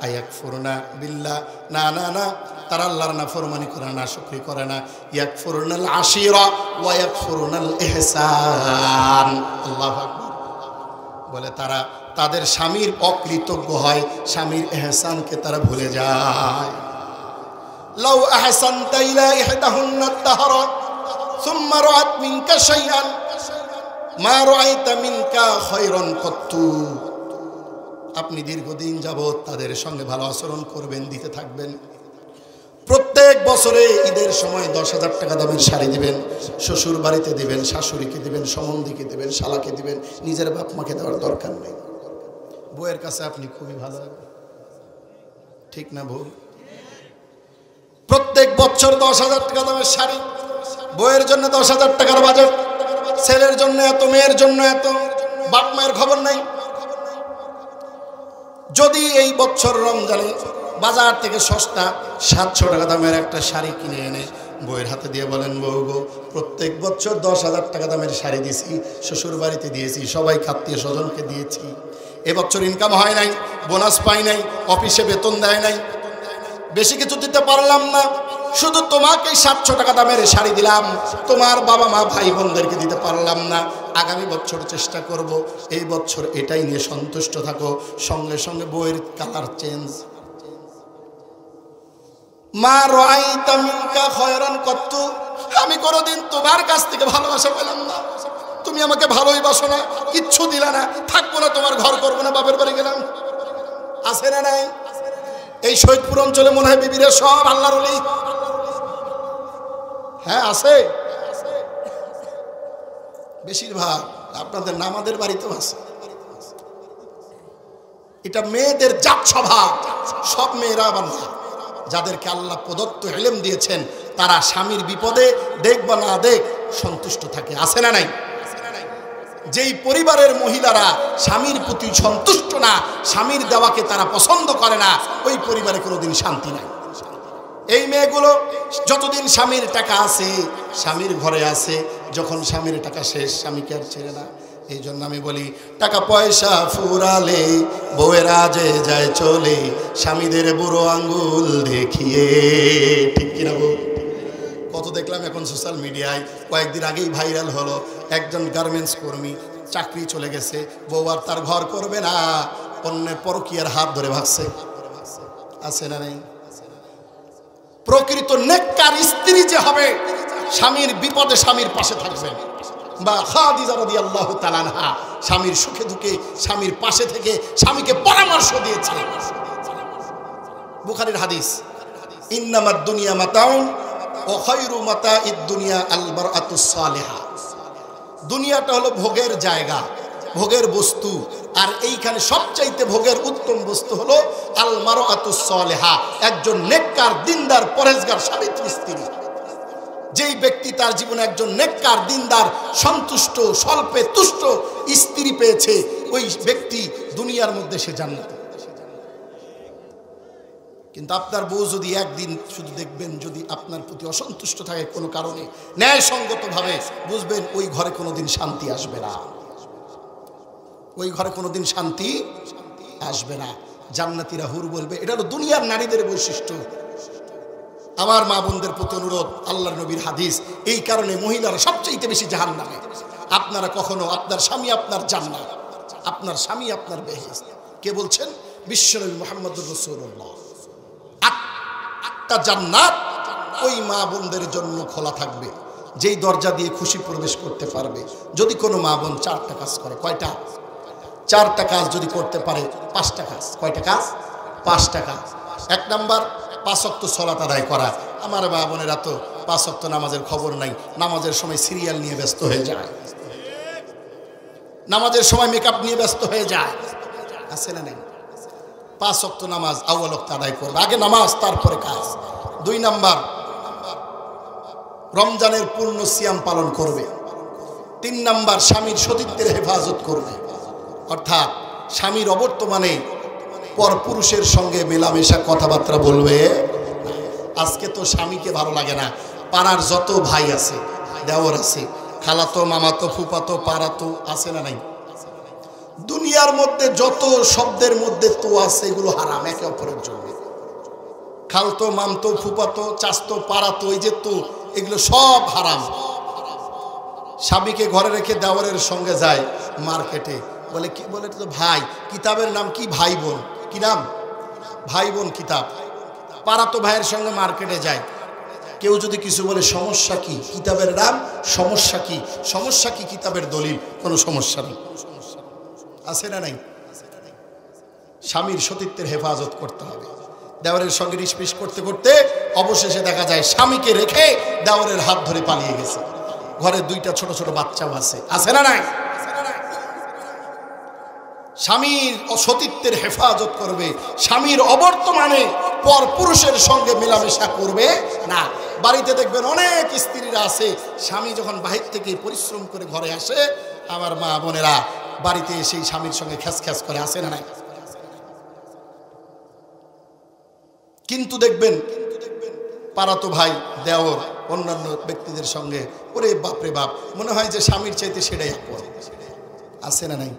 আয়াকফুরনা বিল্লাহ, না না না, তারা আল্লাহর নাফরমানি করে না, নাশুকরি করে না। ইয়াকফুরনাল আশিরা ওয়া ইয়াকফুরনাল ইহসান। আল্লাহু আকবার। বলে তারা তাদের স্বামীর অকৃতজ্ঞ হয়, স্বামীর ইহসানকে তারা ভুলে যায়। লাউ আহসানতা ইলা ইহদাহুন্না তাহরা সুম্মা রাআত মিনকা শাইআন মা রাআইতা মিনকা খায়রান কত্তু। আপনি দীর্ঘদিন যাবত তাদের সঙ্গে ভালো আচরণ করবেন, দিতে থাকবেন। প্রত্যেক বছরে ঈদের সময় 10,000 টাকা দামের শাড়ি দিবেন, শ্বশুর বাড়িতে দিবেন, শাশুড়িকে দিবেন, সম্বন্ধীকে দিবেন, শালাকে দিবেন, নিজের বাপ মাকে দেওয়ার দরকার নেই। বউয়ের কাছে আপনি খুবই ভালো, ঠিক না ভুল? প্রত্যেক বছর 10,000 টাকা দামের শাড়ি, বউয়ের জন্য 10,000 টাকার বাজেট, ছেলের জন্য এত, মেয়ের জন্য এত, বাপ মায়ের খবর নাই। যদি এই বছর রমজানে বাজার থেকে সস্তা 700 টাকা দামের একটা শাড়ি কিনে এনে বউয়ের হাতে দিয়ে বলেন, বউ গো, প্রত্যেক বছর 10,000 টাকা দামের শাড়ি দিয়েছি, শ্বশুর বাড়িতে দিয়েছি, সবাই আত্মীয় স্বজনকে দিয়েছি, এবছর ইনকাম হয় নাই, বোনাস পাই নাই, অফিসে বেতন দেয় নাই, বেশি কিছু দিতে পারলাম না, শুধু তোমাকেই 700 টাকা দামের শাড়ি দিলাম, তোমার বাবা মা ভাই বোনদেরকে দিতে পারলাম না, আগামী বছর চেষ্টা করব, এই বছর এটাই নিয়ে সন্তুষ্ট থাকো। সঙ্গে সঙ্গে বইয়ের কালার চেঞ্জ। মা রাআইতা মিনকা খায়রান কত্তু, আমি কোনোদিন তোমার কাছ থেকে ভালোবাসা পেলাম না, তুমি আমাকে ভালোই বাসো না, কিচ্ছু দিলা না, থাকবো না, তোমার ঘর করবো না, বাপের বাড়ি গেলাম। আছে না নাই? এই শহীদপুর অঞ্চলে মনে হয় বিবিরা সব আল্লাহর ওলি। হ্যাঁ আছে, বেশিরভাগ আপনাদের নামাদের বাড়িতেও আছে। এটা মেয়েদের জাত স্বভাব। সব মেয়েরা আবার না, যাদেরকে আল্লাহ প্রদত্ত ইলম দিয়েছেন তারা স্বামীর বিপদে দেখ বা না দেখ সন্তুষ্ট থাকে। আছে না নাই? যেই পরিবারের মহিলারা স্বামীর প্রতি সন্তুষ্ট না, স্বামীর দেওয়াকে তারা পছন্দ করে না, ওই পরিবারে কোনোদিন শান্তি নাই। এই মেয়েগুলো যতদিন স্বামীর টাকা আছে, স্বামীর ঘরে আছে, যখন স্বামীর টাকা শেষ, স্বামীকে আর ছেড়ে না। এই জন্য আমি বলি, টাকা পয়সা ফুরালে বউয়েরা যে যায় চলে, স্বামীদের বুড়ো আঙ্গুল দেখিয়ে। ঠিক কিনা বউ? কত দেখলাম এখন সোশ্যাল মিডিয়ায়, কয়েকদিন আগেই ভাইরাল হলো, একজন গার্মেন্টস কর্মী চাকরি চলে গেছে, বউ আর তার ঘর করবে না, অন্যের পরকীয়ার হাত ধরে ভাগছে। আছে না নেই? প্রকৃত নেককার স্ত্রী যে হবে, স্বামীর বিপদে স্বামীর পাশে থাকবেন। বা খাদিজা রাদিয়াল্লাহু তাআলা আনহা স্বামীর সুখে দুঃখে স্বামীর পাশে থেকে স্বামীকে পরামর্শ দিয়েছে। বুখারীর হাদিস, ইন্নামাদ দুনিয়া মাতাউন ওয়া খায়রু মাতাইদ দুনিয়া আল মারআতুস সালিহা। দুনিয়াটা হলো ভোগের জায়গা, ভোগের বস্তু, আর এইখানে সবচাইতে ভোগের উত্তম বস্তু হলো আল মারআতুস সালিহা, একজন নেককার দিনদার পরহেজগার স্বামী স্ত্রী। যেই ব্যক্তি তার জীবনে একজন নেককার দিনদার সন্তুষ্ট স্বল্পে তুষ্ট স্ত্রী পেয়েছে, ওই ব্যক্তি দুনিয়ার মধ্যে সে জান্নাত। কিন্তু আপনার বউ যদি একদিন শুধু দেখবেন, যদি আপনার প্রতি অসন্তুষ্ট থাকে কোনো কারণে, ন্যায়সঙ্গতভাবে বুঝবেন ওই ঘরে কোনোদিন শান্তি আসবে না, ওই ঘরে কোনোদিন শান্তি আসবে না। জান্নাতীরা হুর বলবে। এটা হলো দুনিয়ার নারীদের বৈশিষ্ট্য। আমার মা বোনদের প্রতি অনুরোধ, আল্লাহর নবীর হাদিস, এই কারণে মহিলারা সবচেয়ে বেশি জাহান্নামে। আপনারা কখনো আপনার স্বামী আপনার জান্নাত, আপনার স্বামী আপনার বেহেশত। কে বলছেন? বিশ্বনবী মুহাম্মদুর রাসূলুল্লাহ। আটটা জান্নাত ওই মা বোনদের জন্য খোলা থাকবে, যেই দরজা দিয়ে খুশি প্রবেশ করতে পারবে। যদি কোনো মা বোন 4টা কাজ করে, কয়টা? 4টা কাজ যদি করতে পারে, 5টা কাজ। কয়টা কাজ? 5টা কাজ। 1 নাম্বার, 5 ওয়াক্ত সালাত আদায় করা। আমার মা বোনেরা তো 5 ওয়াক্ত নামাজের খবর নাই, নামাজের সময় সিরিয়াল নিয়ে ব্যস্ত হয়ে যায়, নামাজের সময় মেকআপ নিয়ে ব্যস্ত হয়ে যায়, আছে না নাই? 5 ওয়াক্ত নামাজ আউয়াল ওয়াক্ত আদায় করবে, আগে নামাজ তারপরে কাজ। 2 নাম্বার, রমজানের পূর্ণ সিয়াম পালন করবে। 3 নাম্বার, স্বামীর সতীত্বের হেফাজত করবে, অর্থাৎ স্বামীর অবর্তমানে পরপুরুষের সঙ্গে মেলামেশা কথাবার্তা বলবে। আজকে তো স্বামীকে ভালো লাগে না, পাড়ার যত ভাই আছে, দেওর আছে, খালাতো মামাতো ফুপাতো পাড়াতো আছে না নাই? দুনিয়ার মধ্যে যত শব্দের মধ্যে তো আছে এগুলো হারাম একে অপরের জন্য। খালতো মামতো ফুপাতো চাচতো পাড়াতো, এই যে তো এগুলো সব হারাম। স্বামীকে ঘরে রেখে দেওরের সঙ্গে যায় মার্কেটে, বলে কি বলে তো ভাই, কিতাবের নাম কি? ভাই বোন। কি নাম? ভাই বোন কিতাব। পাড়াতো ভাইয়ের সঙ্গে মার্কেটে যায়, কেউ যদি কিছু বলে সমস্যা কি? কিতাবের নাম সমস্যা কি? সমস্যা কি? কিতাবের দলিল, কোনো সমস্যা নেই। আছে না নাই? স্বামীর সতীত্বের হেফাজত করতে হবে। দেওরের সঙ্গে রিসপিস করতে করতে অবশেষে দেখা যায় স্বামীকে রেখে দেওরের হাত ধরে পালিয়ে গেছে। ঘরে 2টা ছোট ছোট বাচ্চাও আছে, আছে না নাই? স্বামীর সতীত্বের হেফাজত করবে, স্বামীর অবর্তমানে পর পুরুষের সঙ্গে মেলামেশা করবে না। বাড়িতে দেখবেন অনেক স্ত্রীরা আছে, স্বামী যখন বাহির থেকে পরিশ্রম করে ঘরে আসে, আমার মা বোনেরা বাড়িতে এসেই স্বামীর সঙ্গে খ্যাস খ্যাস করে, আসে না নাই? কিন্তু দেখবেন পাড়াতো ভাই দেওর অন্যান্য ব্যক্তিদের সঙ্গে, ওরে বাপরে বাপ, মনে হয় যে স্বামীর চাইতে সেটাই আপন। আছে না নাই?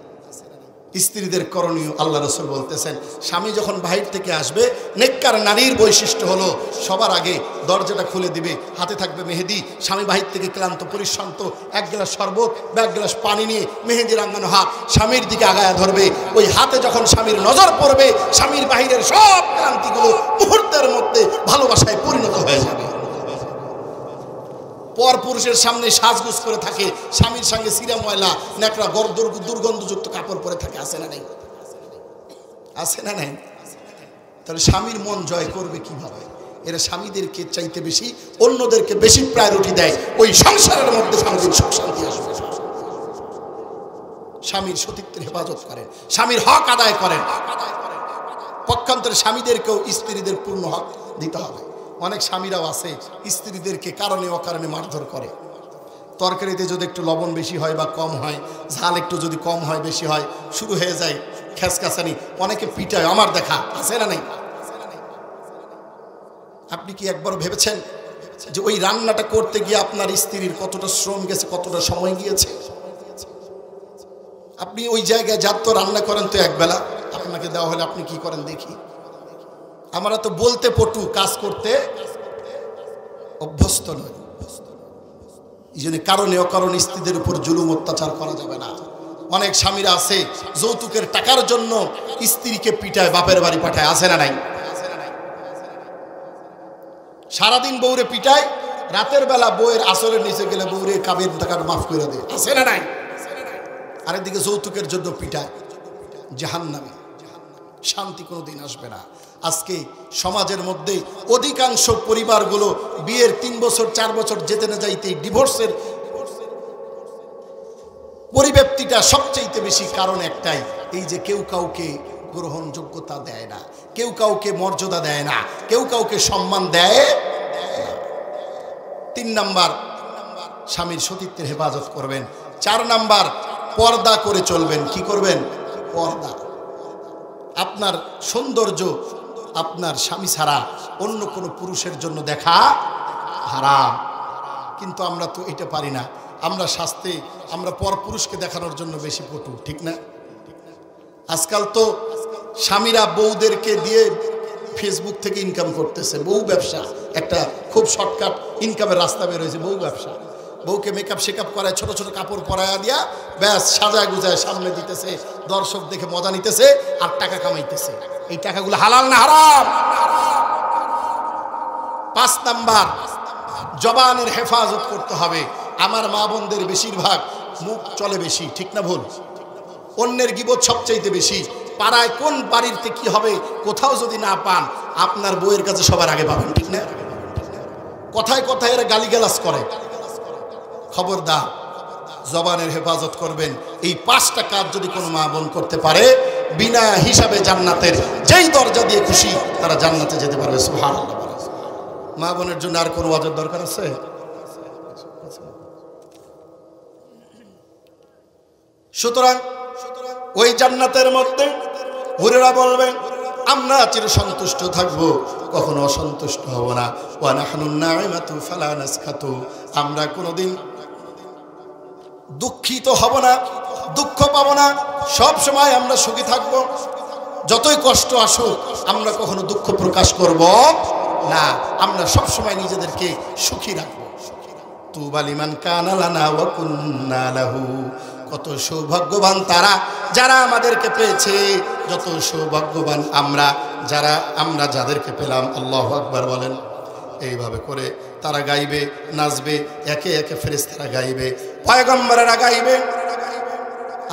স্ত্রীদের করণীয়, আল্লাহ রাসূল বলতেছেন, স্বামী যখন বাহির থেকে আসবে, নেককার নারীর বৈশিষ্ট্য হলো সবার আগে দরজাটা খুলে দিবে, হাতে থাকবে মেহেদি। স্বামী বাহির থেকে ক্লান্ত পরিশ্রান্ত, 1 গ্লাস শরবত বা 1 গ্লাস পানি নিয়ে মেহেদি রাঙানো হাত স্বামীর দিকে আগায়া ধরবে। ওই হাতে যখন স্বামীর নজর পড়বে, স্বামীর বাহিরের সব ক্লান্তিগুলো মুহূর্তের মধ্যে ভালোবাসায় পরিণত হয়ে যাবে। পর পুরুষের সামনে সাজগুজ করে থাকে, স্বামীর সঙ্গে সিরা ময়লা নেকড়া দুর্গন্ধযুক্ত কাপড় পরে থাকে, আছে না নাই? আছে না নাই? তাহলে স্বামীর মন জয় করবে কিভাবে? এরা স্বামীদেরকে চাইতে বেশি অন্যদেরকে বেশি প্রায়োরিটি দেয়, ওই সংসারের মধ্যে শান্তির সুখ শান্তি আসবে। স্বামীর সতীত্বের হেফাজত করেন, স্বামীর হক আদায় করেন। পক্ষান্তরে স্বামীদেরকেও স্ত্রীদের পূর্ণ হক দিতে হবে। অনেক স্বামীরাও আছে স্ত্রীদেরকে কারণে অকারণে মারধর করে। তরকারিতে যদি একটু লবণ বেশি হয় বা কম হয়, ঝাল একটু যদি কম হয় বেশি হয়, শুরু হয়ে যায় খেসখাসানি, অনেকে পিটায়, আমার দেখা, আছে না নাই? আপনি কি একবার ভেবেছেন যে ওই রান্নাটা করতে গিয়ে আপনার স্ত্রীর কতটা শ্রম গেছে, কতটা সময় গিয়েছে? আপনি ওই জায়গায় যার তো রান্না করেন তো একবেলা, আপনাকে দেওয়া হলে আপনি কি করেন দেখি? আমরা তো বলতে পটু, কাজ করতে অভ্যস্ত নয়। এই জন্য কারণে অকারণে স্ত্রীদের উপর জুলুম অত্যাচার করা যাবে না। অনেক স্বামীরা আছে যৌতুকের টাকার জন্য স্ত্রীকে পিটায়, বাপের বাড়ি পাঠায়, আছে না নাই? সারাদিন বউরে পিটায়, রাতের বেলা বউয়ের আসরের নিচে গেলে বউরে কাবির টাকার মাফ করে দেয়, আছে না নাই? আরেকদিকে যৌতুকের জন্য পিটায়, জাহান্নামে, শান্তি কোনোদিন আসবে না। আজকে সমাজের মধ্যে অধিকাংশ পরিবারগুলো বিয়ের 3 বছর 4 বছর যেতে না যাইতেই ডিভোর্সের পরিব্যাপ্তিটা সবচেয়ে বেশি। কারণ একটাই, এই যে কেউ কাউকে গ্রহণযোগ্যতা দেয় না, কেউ কাউকে মর্যাদা দেয় না, কেউ কাউকে সম্মান দেয়। 3 নাম্বার, স্বামীর সতীত্বের হেফাজত করবেন। 4 নাম্বার, পর্দা করে চলবেন। কি করবেন? পর্দা। আপনার সৌন্দর্য আপনার স্বামী ছাড়া অন্য কোনো পুরুষের জন্য দেখা হারাম। কিন্তু আমরা তো এটা পারি না। আমরা শাস্তে আমরা পর পুরুষকে দেখানোর জন্য বেশি পটু, ঠিক না? আজকাল তো স্বামীরা বউদেরকে দিয়ে ফেসবুক থেকে ইনকাম করতেছে, বউ ব্যবসা, একটা খুব শর্টকাট ইনকামের রাস্তা বের হয়েছে, বউ ব্যবসা। বউকে মেকআপ শেকআপ করায়, ছোট ছোট কাপড় পরায়া দিয়া ব্যাস সাজায় গুজায় সামনে দিতেছে, দর্শক দেখে মজা নিতেছে আর টাকা কামাইতেছে। এই টাকাগুলো হালাল না হারাম? 5 নাম্বার, জবানের হেফাজত করতে হবে। আমার মা বোনদের বেশিরভাগ মুখ চলে বেশি, ঠিক না ভুল? অন্যের গীবত সবচাইতে বেশি। পাড়ায় কোন বাড়িতে কি হবে কোথাও যদি না পান, আপনার বউয়ের কাছে সবার আগে পাবেন, ঠিক না? কথায় কথায় এরা গালিগালাজ করে। খবরদার, জবানের হেফাজত করবেন। এই 5টা কাজ যদি কোনো মা বোন করতে পারে, বিনা হিসাবে জান্নাতের যেই দরজা দিয়ে খুশি তারা জান্নাতে যেতে পারবে। সুবহানাল্লাহ। মা বোনের জন্য আর কোনো ওয়াজের দরকার আছে? সুতরাং ওই জান্নাতের মধ্যে হুরেরা বলবেন আমরা চির সন্তুষ্ট থাকবো, কখনো অসন্তুষ্ট হব না। ওয়া নাহনুন নাইমাতু ফালা নাসখাতু, আমরা কোনোদিন দুঃখিত হব না, দুঃখ পাবো না, সব সময় আমরা সুখী থাকবো। যতই কষ্ট আসুক আমরা কখনো দুঃখ প্রকাশ করব না, আমরা সব সময় নিজেদেরকে সুখী রাখবো। তুবা লিমান কানা লানা ওয়া কুন্না লাহু, কত সৌভাগ্যবান তারা যারা আমাদেরকে পেয়েছে, যত সৌভাগ্যবান আমরা যাদেরকে পেলাম। আল্লাহু আকবার বলেন। এইভাবে করে তারা গাইবে, নাচবে, একে একে ফেরেশতারা গাইবে, পয়গম্বরেরা গাইবে।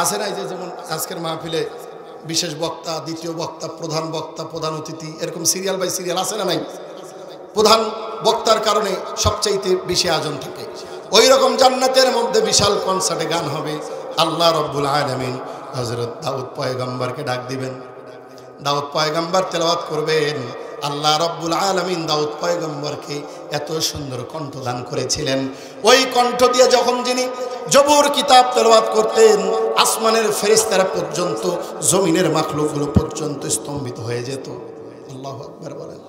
আছে না, যেমন আজকের মাহফিলে বিশেষ বক্তা, দ্বিতীয় বক্তা, প্রধান বক্তা, প্রধান অতিথি, এরকম সিরিয়াল বাই সিরিয়াল আছে না নাই? প্রধান বক্তার কারণে সবচাইতে বেশি আয়োজন থাকে। ওই রকম জান্নাতের মধ্যে বিশাল কনসার্টে গান হবে। আল্লাহ রব্বুল আলামিন হযরত দাউদ পয়গম্বরকে ডাক দিবেন, দাউদ পয়গম্বর তেলাওয়াত করবেন। আল্লাহ রব্বুল আলামিন দাউদ পয়গম্বরকে এত সুন্দর কণ্ঠ দান করেছিলেন, ওই কণ্ঠ দিয়ে যখন যিনি জবুর কিতাব তেলাওয়াত করতেন, আসমানের ফেরেশতারা পর্যন্ত, জমিনের মাখলুকগুলো পর্যন্ত স্তম্ভিত হয়ে যেত। আল্লাহু আকবার বলেন।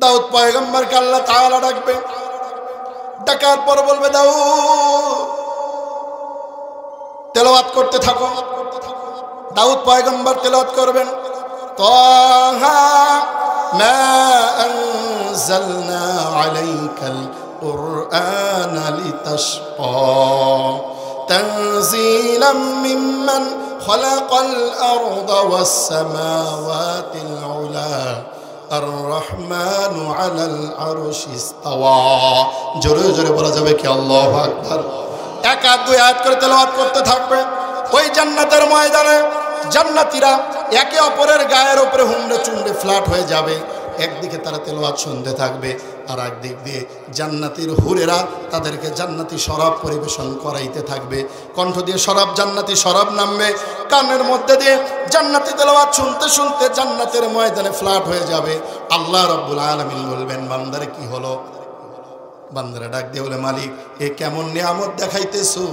দাউদ পয়গম্বরকে আল্লাহ তাআলা ডাকবে, ডাকার পর বলবে দাউদ তেলাওয়াত করতে থাকো। দাউদ পয়গম্বর তেলাওয়াত করবেন, তাহা মা আনজালনা আলাইকাল কুরআনা লিতাশকা তানজিলাম মিম্মান খালাকাল আরদা ওয়াস সামাওয়াতিল উলা আর-রহমানু আলাল আরশি ইস্তাওয়া। জোরে জোরে বলা যাবে কি আল্লাহু আকবার? এক আধ দুই আয়াত করে তেলাওয়াত করতে থাকবে। ওই জান্নাতের ময়দানে জান্নাতীরা একে অপরের গায়ের উপরে হুমড়ে চুমড়ে ফ্ল্যাট হয়ে যাবে। একদিকে তারা তেলাওয়াত শুনতে থাকবে, আর একদিক দিয়ে জান্নাতীর হুরেরা তাদেরকে জান্নাতি শরাব পরিবেশন করাইতে থাকবে। কণ্ঠ দিয়ে শরাব, জান্নাতি শরাব নামবে, কানের মধ্যে দিয়ে জান্নাতি তেলাওয়াত শুনতে শুনতে জান্নাতের ময়দানে ফ্ল্যাট হয়ে যাবে। আল্লাহ রাব্বুল আলামিন বলবেন, বান্দার কি হলো? বান্দারা ডাক দিয়ে বলে, মালিক এ কেমন নিয়ামত দেখাইতেছো,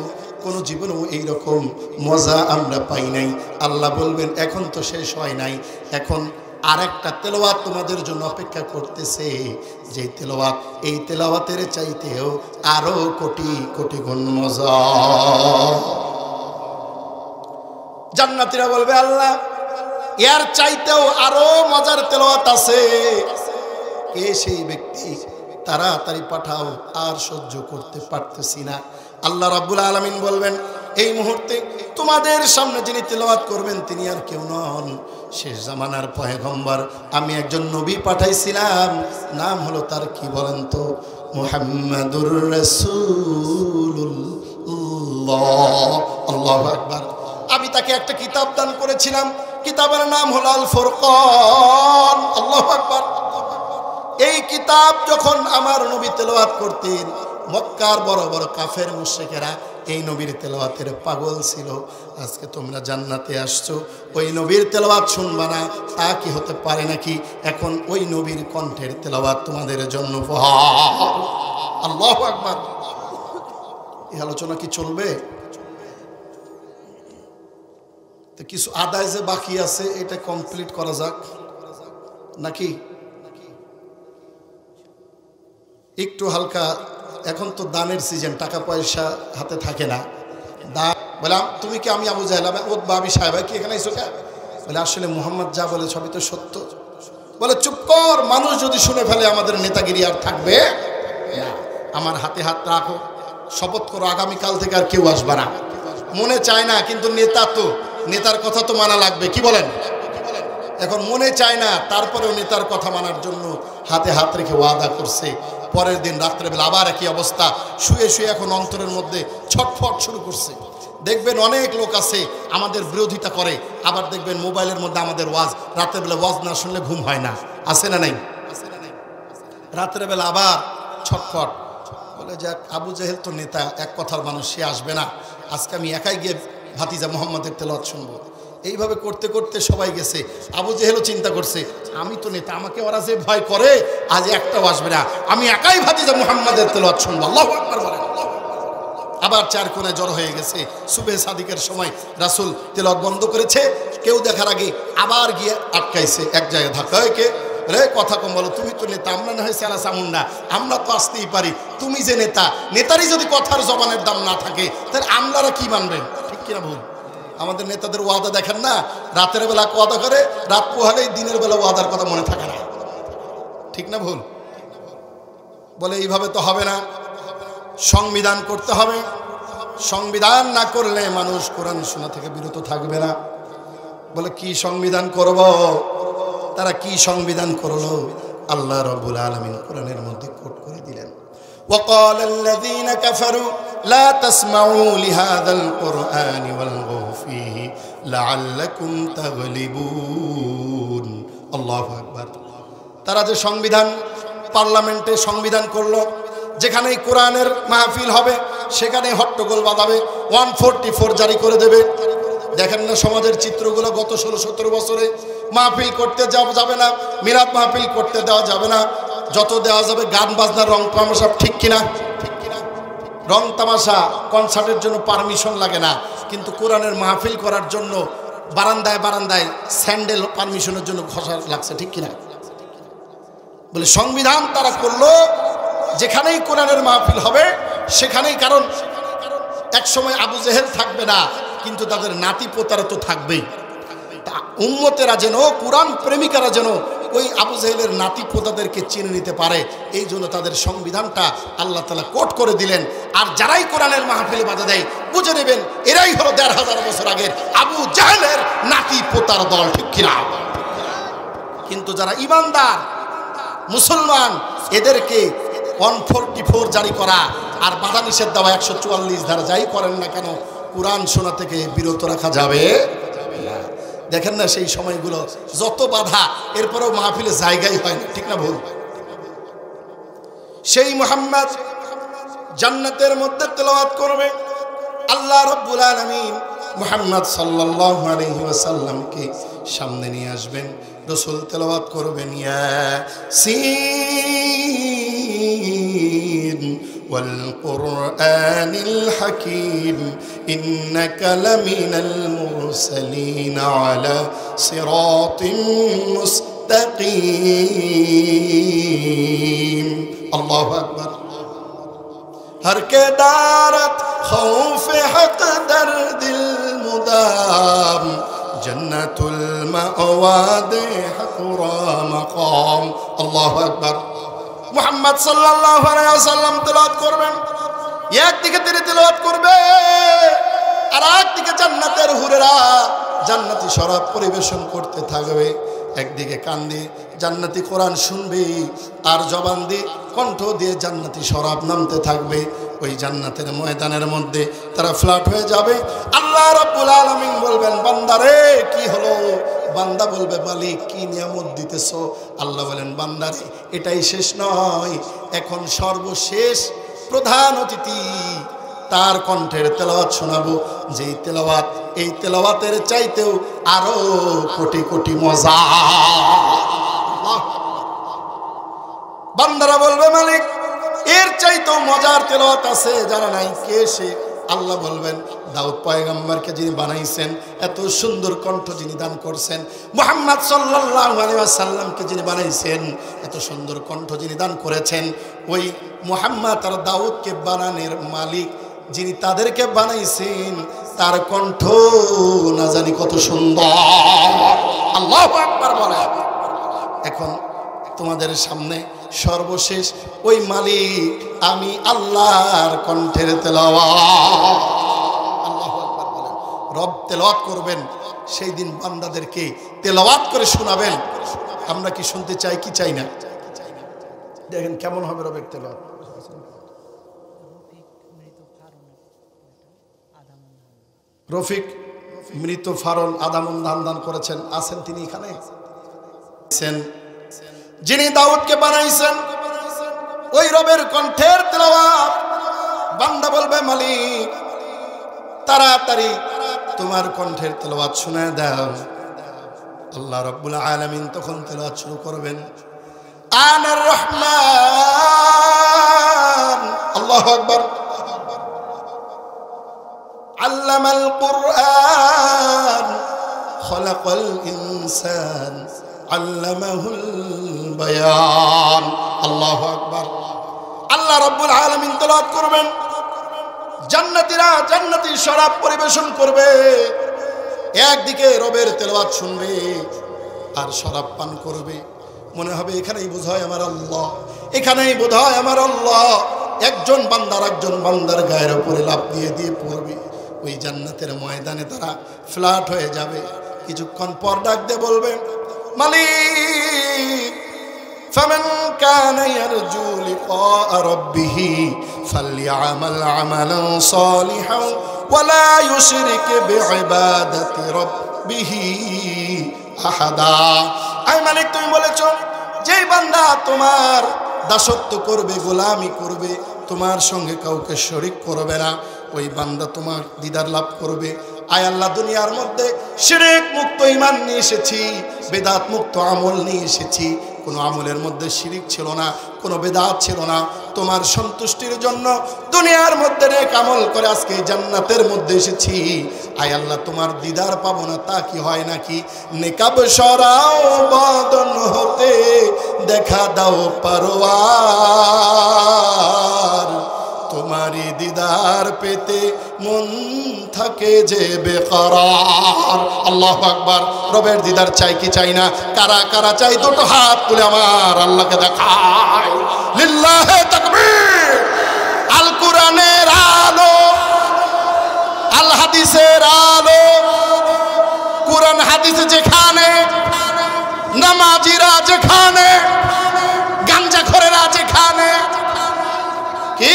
কোনো জীবনেও এইরকম মজা আমরা পাই নাই। আল্লাহ বলবেন, এখন তো শেষ হয় নাই, এখন আরেকটা তেলাওয়াত তোমাদের জন্য অপেক্ষা করতেছে। যে তেলাওয়াত, এই তেলাওয়াতের চাইতেও আরো কোটি কোটি গুণ মজা। জান্নাতীরা বলবে, আল্লাহ এর চাইতেও আরো মজার তেলাওয়াত আছে। কে সেই ব্যক্তি? তাড়াতাড়ি পাঠাও, আর সহ্য করতে পারতেছি না। আল্লাহ রাব্বুল আলামিন বলবেন, এই মুহূর্তে তোমাদের সামনে যিনি তেলাওয়াত করবেন তিনি আর কেউ নন, শেষ জামানার পয়গম্বর। আমি একজন নবী পাঠাইছিলাম, নাম হলো তার কি বলেন তো? মুহাম্মাদুর রাসূলুল্লাহ। আল্লাহু আকবার। আমি তাকে একটা কিতাব দান করেছিলাম, কিতাবের নাম হলো আল ফুরকান। আল্লাহু আকবার। এই কিতাব যখন আমার নবী তেলাওয়াত করতেন, মক্কার বড় বড় কাফের মুশরিকেরা এই নবীর তেলাওয়াতের পাগল ছিল। আজকে তোমরা জান্নাতে আসছো, ওই নবীর তেলাওয়াত শুনবা না, তা কি হতে পারে নাকি? এখন ওই নবীর কণ্ঠের তেলাওয়াত তোমাদের জন্য উপহার। আল্লাহু আকবার। এই আলোচনা কি চলবে? তো কিছু আদায় যে বাকি আছে এটা কমপ্লিট করা যাক নাকি? একটু হালকা, এখন তো দানের সিজন, টাকা পয়সা হাতে থাকে না। দান বললাম, তুমি কি? আমি আবু জাহেল, আমি সাহেব, কি এখানে এসো কে? বলে আসলে মুহাম্মদ যা বলে সবই তো সত্য। বলে চুপ কর, মানুষ যদি শুনে ফেলে আমাদের নেতাগিরি আর থাকবে না। আমার হাতে হাত রাখো, শপথ করো আগামীকাল থেকে আর কেউ আসবে না। মনে চায় না, কিন্তু নেতা তো, নেতার কথা তো মানা লাগবে, কি বলেন? এখন মনে চায় না, তারপরেও নেতার কথা মানার জন্য হাতে হাত রেখে ওয়াদা করছে। পরের দিন রাত্রেবেলা আবার একই অবস্থা, শুয়ে শুয়ে এখন অন্তরের মধ্যে ছটফট শুরু করছে। দেখবেন অনেক লোক আছে আমাদের বিরোধিতা করে, আবার দেখবেন মোবাইলের মধ্যে আমাদের ওয়াজ, রাত্রেবেলা ওয়াজ না শুনলে ঘুম হয় না। আছে না নাই? রাত্রেবেলা আবার ছটফট। বলে যাক, আবু জাহেল তো নেতা, এক কথার মানুষ, সে আসবে না, আজকে আমি একাই গিয়ে ভাতিজা মুহাম্মাদের তেলাওয়াত শুনবো। এইভাবে করতে করতে সবাই গেছে। আবু জেহেলও চিন্তা করছে, আমি তো নেতা, আমাকে ওরা যে ভয় করে আজ একটাও আসবে না, আমি একাই ভাতিজা মুহাম্মাদের তেলাওয়াত শুনবো। আল্লাহু আকবার বলেন। আবার চার কোণায় জড়ো হয়ে গেছে। সুবহে সাদিকের সময় রাসূল তেলাওয়াত বন্ধ করেছে, কেউ দেখার আগে আবার গিয়ে আটকাইছে এক জায়গায় ধাক্কা হয়ে। কে রে, কথা কম বলো, তুমি তো নেতা, আমরা না হয় সেরা চামুন্ডা, আমরা তো আসতেই পারি, তুমি যে নেতা, নেতারই যদি কথার জবানের দাম না থাকে তাহলে আমলারা কি মানবেন? ঠিক কিনা ভুল? আমাদের নেতাদের ওয়াদা দেখেন না, রাতের বেলা ওয়াদা করে, রাত পোহালেই দিনের বেলা ওয়াদার কথা মনে থাকে না। ঠিক না ভুল? বলে এইভাবে তো হবে না, সংবিধান করতে হবে, সংবিধান না করলে মানুষ কোরআন শোনা থেকে বিরত থাকবে না। বলে কি সংবিধান করব? তারা কি সংবিধান করলো? আল্লাহ রাব্বুল আলামিন কোরআনের মধ্যে কোট করে দিলেন, وقال الذين كفروا لا تسمعوا لهذا القرآن والغوا فيه لعلكم تغلبون। আল্লাহু আকবার। তারা যে সংবিধান, পার্লামেন্টে সংবিধান করলো, যেখানে কোরআনের মাহফিল হবে সেখানে হট্টগোল বাঁধাবে, 144 জারি করে দেবে। দেখেন না সমাজের চিত্রগুলো, গত 16-17 বছরে মাহফিল করতে যাবে না, মিলাদ মাহফিল করতে দেওয়া যাবে না, যত দেওয়া যাবে গান বাজনা, রং তামাশা। ঠিক কিনা? রং তামাশা কনসার্টের জন্য পারমিশন লাগে না, কিন্তু কোরআনের মাহফিল করার জন্য বারান্দায় বারান্দায় স্যান্ডেল পারমিশনের জন্য ঘষা লাগছে। ঠিক কিনা? বলে সংবিধান তারা করলো যেখানেই কোরআনের মাহফিল হবে সেখানেই, কারণ এক সময় আবু জেহেল থাকবে না, কিন্তু তাদের নাতি পোতারা তো থাকবেই। উম্মতেরা যেন, কোরআন প্রেমিকারা যেন ওই আবু জেহেলের নাতি পোতাদেরকে চিনে নিতে পারে, এই জন্য তাদের সংবিধানটা আল্লাহ তাআলা কোট করে দিলেন। আর যারাই কোরআনের মাহফিলে বাধা দেয় বুঝে নেবেন এরাই হলো ১৫০০ বছর আগের আবু জেহেলের নাতি পোতার দল। ঠিক কিনা? কিন্তু যারা ইমানদার মুসলমান, এদেরকে 144 জারি করা আর বাধা নিষেধ দেওয়া 144 ধারা যাই করেন না কেন, কোরআন শোনা থেকে বিরত রাখা যাবে না। দেখেন না সেই সময়গুলো যত বাধা, এরপরেও মাহফিলে জায়গাই হয় না। ঠিক না ভুল? সেই মুহাম্মদ জান্নাতের মধ্যে তেলাওয়াত করবে, আল্লাহ রাব্বুল আলামিন মুহাম্মদ সাল্লাল্লাহু আলাইহি ওয়াসাল্লামকে সামনে নিয়ে আসবেন, রাসূল তেলাওয়াত করবেন, ইয়াসিন ওয়াল কুরআনিল হাকীম ইন্নাকা লামিনাল মুরসালিন আলা সিরাতিন মুস্তাকিম। আল্লাহু আকবার। हर के दारत खौफ हक दर्दिल मुदाम जन्नतुल मअवाद हकुरा मकाम। আল্লাহু আকবার। মুহাম্মদ সাল্লাল্লাহু আলাইহি ওয়াসাল্লাম তেলাওয়াত করবেন, একদিকে তিনি তেলাওয়াত করবে আর একদিকে জান্নাতের হুরেরা জান্নাতি শরাব পরিবেশন করতে থাকবে। একদিকে কান দিয়ে জান্নাতি কোরআন শুনবে আর জবান দিয়ে, কণ্ঠ দিয়ে জান্নাতি শরাব নামতে থাকবে। ওই জান্নাতের ময়দানের মধ্যে তারা ফ্ল্যাট হয়ে যাবে। আল্লাহ রাব্বুল আলামিন বলবেন, বান্দারে কি হলো? বান্দা বলবে, মালিক কি নিয়ামত দিতেছো? আল্লাহ বলেন, বান্দারে এটাই শেষ নয়, এখন সর্বশেষ প্রধান অতিথি তার কণ্ঠের তেলাওয়াত শোনাবো, যেই তেলাওয়াত এই তেলাওয়াতের চাইতেও আরো কোটি কোটি মজা। বান্দারা বলবে, মালিক এর চাইতেও মজার তেলাওয়াত আছে, জানা নাই কে সে? আল্লাহ বলবেন, দাউদ পয়গম্বরকে যিনি বানাইছেন, এত সুন্দর কণ্ঠ যিনি দান করছেন, মুহাম্মদ সাল্লাল্লাহু আলাইহি ওয়াসাল্লামকে যিনি বানাইছেন, এত সুন্দর কণ্ঠ যিনি দান করেছেন, ওই মুহাম্মদ আর দাউদকে বানানোর মালিক যিনি তাদেরকে বানাইছেন, তার কণ্ঠ না জানি কত সুন্দর। আল্লাহু আকবার বলে। এখন তোমাদের সামনে সর্বশেষ ওই মালিক আমি আল্লাহর কণ্ঠের তেলাওয়াত। আল্লাহু আকবার বলেন। রব তেলাওয়াত করবেন, সেই দিন বান্দাদেরকে তেলাওয়াত করে শোনাবেন। আমরা কি শুনতে চাই কি চাই না? দেখেন কেমন হবে রবের তেলাওয়াত। রফিক মৃত ফারল আদামন দান করেছেন, আছেন তিনি এখানে? যিনি দাউদকে বানাইছেন, ওই রবের কণ্ঠের তেলাওয়াত। বান্দা বলবে, মালিক তাড়াতাড়ি তোমার কণ্ঠের তেলাওয়াত শোনায় দাও। আল্লাহ রাব্বুল আলামিন তখন তেলাওয়াত শুরু করবেন, আনার রহমান, আল্লাহু আকবার, আল্লামাল কুরআন, খলাকাল ইনসান, আল্লামাহুল বায়ান। আল্লাহু আকবার। আল্লাহ রাব্বুল আলামিন তেলাওয়াত করবেন, জান্নাতীরা জান্নাতি শরাব পরিবেশন করবে, একদিকে রবের তেলাওয়াত শুনবে আর শরাব পান করবে। মনে হবে এখানেই বোধহয় আমার আল্লাহ, এখানেই বোধহয় আমার আল্লাহ। একজন বান্দার একজন বান্দার গায়ের উপরে লাফ দিয়ে দিয়ে পড়বে। ওই জান্নাতের ময়দানে তারা ফ্ল্যাট হয়ে যাবে। কিছুক্ষণ পর ডাক দিয়ে বলবে, মালিক, ফামান কানা ইয়ারজু লিকা রাব্বিহি ফালইআমাল আমালান সালিহান ওয়ালা ইউশরিক বিইবাদাতি রাব্বিহি আহাদা। আই মালিক, তুমি বলেছো যেই বান্দা তোমার দাসত্ব করবে, গোলামি করবে, তোমার সঙ্গে কাউকে শরীক করবে না, ওই বান্দা তোমার দিদার লাভ করবে। আয় আল্লাহ, দুনিয়ার মধ্যে শিরক মুক্ত ঈমান নিয়ে এসেছি, বেদাত মুক্ত আমল নিয়ে এসেছি। কোনো আমলের মধ্যে শিরিক ছিল না, কোনো বেদাত ছিল না। তোমার সন্তুষ্টির জন্য দুনিয়ার মধ্যে নেক আমল করে আজকে জান্নাতের মধ্যে এসেছি। আয় আল্লাহ, তোমার দিদার পাবো না তা কি হয় নাকি? নেকাব সরাও বদন হতে, দেখা দাও পারওয়ার, তোমারই দিদার পেতে মন থাকে যে বেকরার। আল্লাহু আকবার। রবের দিদার চাই কি চাই না? কারা কারা চাই? দুটো হাত তুলে আমার আল্লাহকে দেখায়। লিল্লাহে তাকবীর। আল কোরআনের আলো, আল হাদিসের আলো, কোরআন হাদিস যেখানে, নামাজিরা যেখানে, গাঞ্জাখোরেরা যেখানে, কি